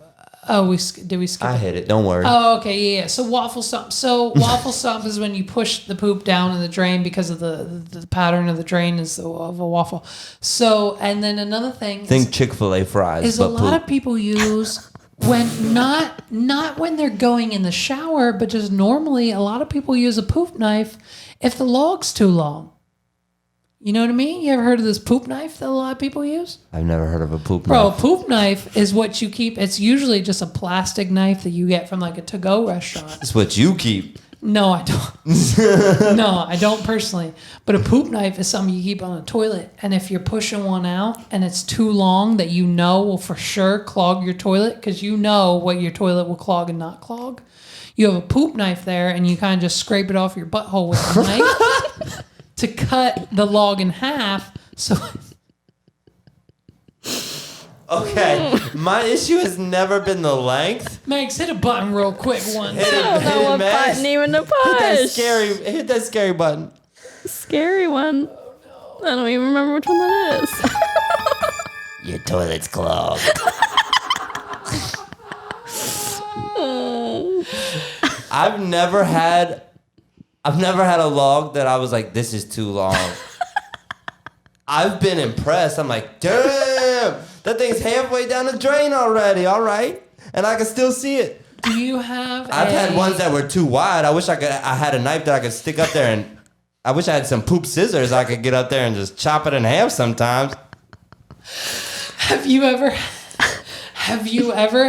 Oh, did we skip I it? hit it. Don't worry. Oh, okay, yeah. So waffle stomp. So waffle stomp is when you push the poop down in the drain because of the pattern of the drain is of a waffle. So, and then another thing Think Chick-fil-A fries. is a lot of people use when not when they're going in the shower, but just normally a lot of people use a poop knife if the log's too long. You know what I mean? You ever heard of this poop knife that a lot of people use? I've never heard of a poop knife. Bro, a poop knife is what you keep. It's usually just a plastic knife that you get from like a to-go restaurant. It's what you keep. No, I don't. No, I don't personally. But a poop knife is something you keep on a toilet. And if you're pushing one out and it's too long that you know will for sure clog your toilet, because you know what your toilet will clog and not clog, you have a poop knife there and you kind of just scrape it off your butthole with a knife to cut the log in half. So... Okay, my issue has never been the length. Max, hit a button real quick once. I don't know what button even to push. Hit that scary button. Scary one. I don't even remember which one that is. Your toilet's clogged. I've never had a log that I was like, this is too long. I've been impressed. I'm like, damn, that thing's halfway down the drain already. All right. And I can still see it. Do you have I've had ones that were too wide. I wish I had a knife that I could stick up there, and I wish I had some poop scissors I could get up there and just chop it in half sometimes. Have you ever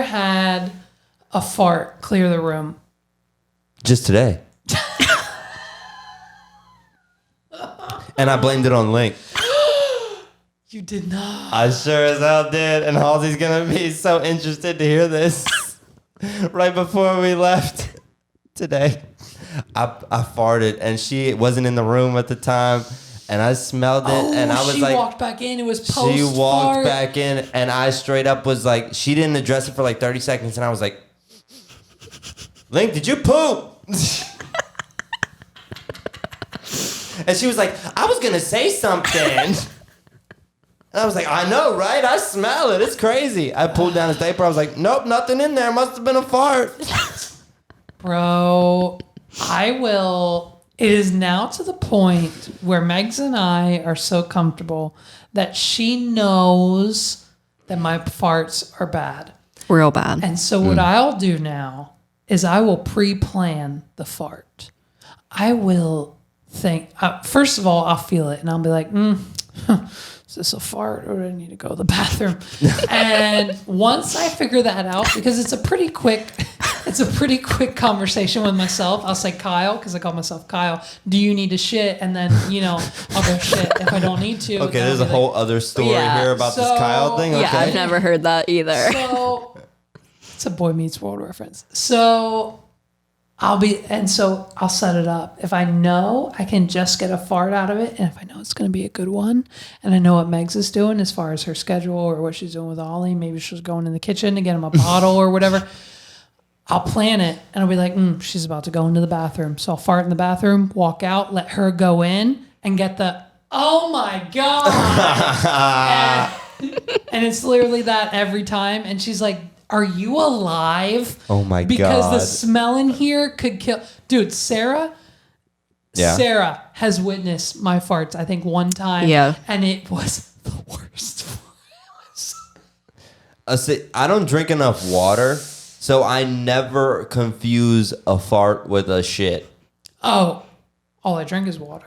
had a fart clear the room? Just today. And I blamed it on Link. You did not. I sure as hell did. And Halsey's going to be so interested to hear this. Right before we left today, I farted and she wasn't in the room at the time. And I smelled it and I was she like... She walked back in. It was post-fart. She walked back in and I straight up was like... She didn't address it for like 30 seconds. And I was like... Link, did you poop? And she was like, I was going to say something. And I was like, I know, right? I smell it. It's crazy. I pulled down his diaper. I was like, nope, nothing in there. Must have been a fart. Bro, it is now to the point where Megs and I are so comfortable that she knows that my farts are bad. Real bad. And so what I'll do now is I will pre-plan the fart. I will think, first of all, I'll feel it and I'll be like, is this a fart or do I need to go to the bathroom? And once I figure that out, because it's a pretty quick conversation with myself, I'll say, Kyle, because I call myself Kyle, do you need to shit? And then, I'll go shit if I don't need to. Okay, there's a whole other story here about this Kyle thing. Okay. Yeah, I've never heard that either. So it's a Boy Meets World reference. So I'll set it up. If I know I can just get a fart out of it, and if I know it's going to be a good one, and I know what Megs is doing as far as her schedule or what she's doing with Ollie, maybe she's going in the kitchen to get him a bottle or whatever, I'll plan it, and I'll be like, she's about to go into the bathroom. So I'll fart in the bathroom, walk out, let her go in, and get the, oh my God. and it's literally that every time. And she's like, are you alive? Oh my God. Because the smell in here could kill. Dude, Sarah, Yeah. Sarah has witnessed my farts, I think, one time. Yeah. And it was the worst. See, I don't drink enough water, so I never confuse a fart with a shit. Oh, all I drink is water.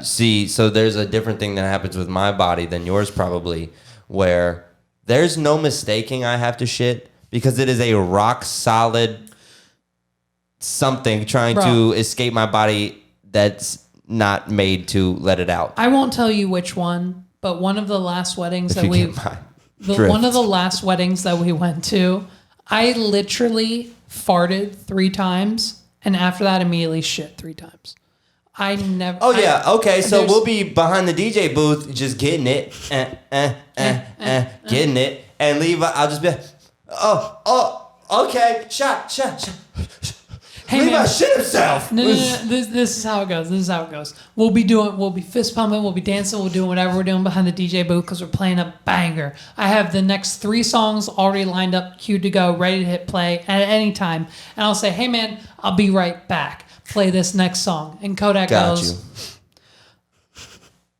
See, so there's a different thing that happens with my body than yours probably, where there's no mistaking I have to shit because it is a rock solid something trying to escape my body that's not made to let it out. I won't tell you which one, but one of the last weddings that one of the last weddings that we went to, I literally farted 3 times, and after that, immediately shit 3 times. I never. Oh yeah, okay. So we'll be behind the DJ booth, just getting it, getting it, and leave. I'll just be, okay, shot. Hey, Levi man. shit himself. No. This is how it goes. We'll be fist pumping, we'll be dancing, we'll do whatever we're doing behind the DJ booth because we're playing a banger. I have the next 3 songs already lined up, queued to go, ready to hit play at any time. And I'll say, hey man, I'll be right back. Play this next song. And Kodak goes,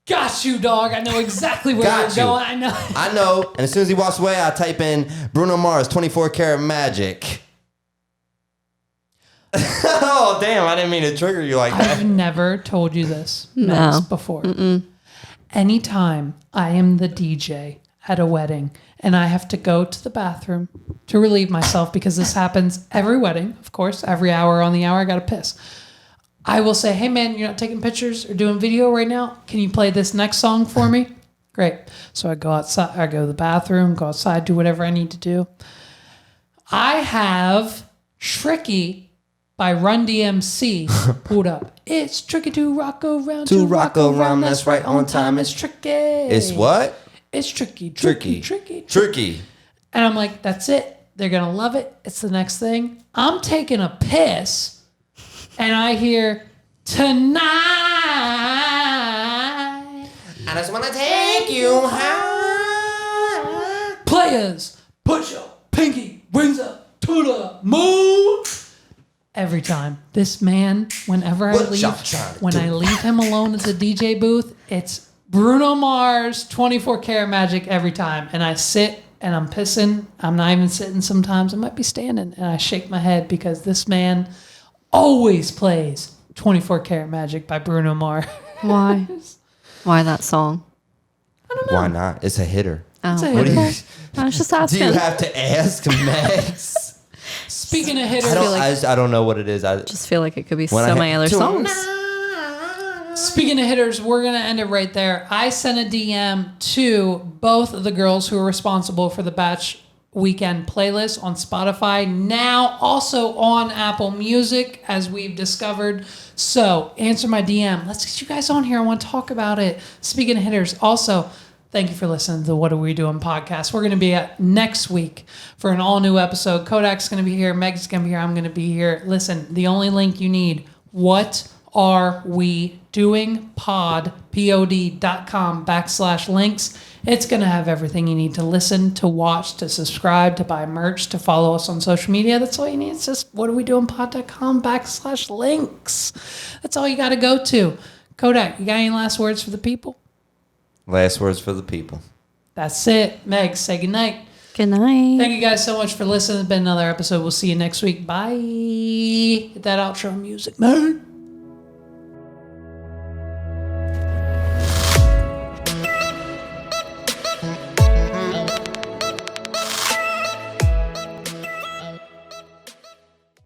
got you, dog. I know exactly where you're going. I know. And as soon as he walks away, I type in Bruno Mars, 24 Karat Magic. Oh, damn. I didn't mean to trigger you like that. I've never told you this before. Mm-mm. Anytime I am the DJ at a wedding and I have to go to the bathroom to relieve myself, because this happens every wedding, of course, every hour on the hour, I got to piss. I will say, hey man, you're not taking pictures or doing video right now? Can you play this next song for me? Great. So I go outside, I go to the bathroom, go outside, do whatever I need to do. I have Tricky by Run DMC pulled up. It's tricky to rock around, to rock around, that's right, on time. It's tricky. It's what? It's tricky. And I'm like, that's it. They're going to love it. It's the next thing. I'm taking a piss, and I hear, tonight, I just want to take you high. Players, put your pinky rings up to the moon. Every time. This man, whenever I leave him alone at the DJ booth, it's Bruno Mars, 24 Karat Magic every time. And I sit and I'm pissing. I'm not even sitting sometimes. I might be standing. And I shake my head because this man always plays 24 Karat Magic by Bruno Mars. Why? Why that song? I don't know. Why not? It's a hitter. Oh, It's a What do hitter. you, I was just asking. do you have to ask Max? Speaking of hitters, I don't know what it is. I just feel like it could be When I so hit many other songs. Speaking of hitters, we're going to end it right there. I sent a DM to both of the girls who are responsible for the Batch Weekend playlist on Spotify, now also on Apple Music, as we've discovered. So answer my DM. Let's get you guys on here. I want to talk about it. Speaking of hitters, also, thank you for listening to the What Are We Doing podcast. We're going to be at next week for an all-new episode. Kodak's going to be here. Meg's going to be here. I'm going to be here. Listen, the only link you need, What Are We Doing pod.com/links. It's going to have everything you need to listen, to watch, to subscribe, to buy merch, to follow us on social media. That's all you need. It's just whatarewedoingpod.com/links. That's all you got to go to. Kodak, you got any last words for the people? Last words for the people. That's it. Meg, say goodnight. Good night. Thank you guys so much for listening. It's been another episode. We'll see you next week. Bye. Hit that outro music, man.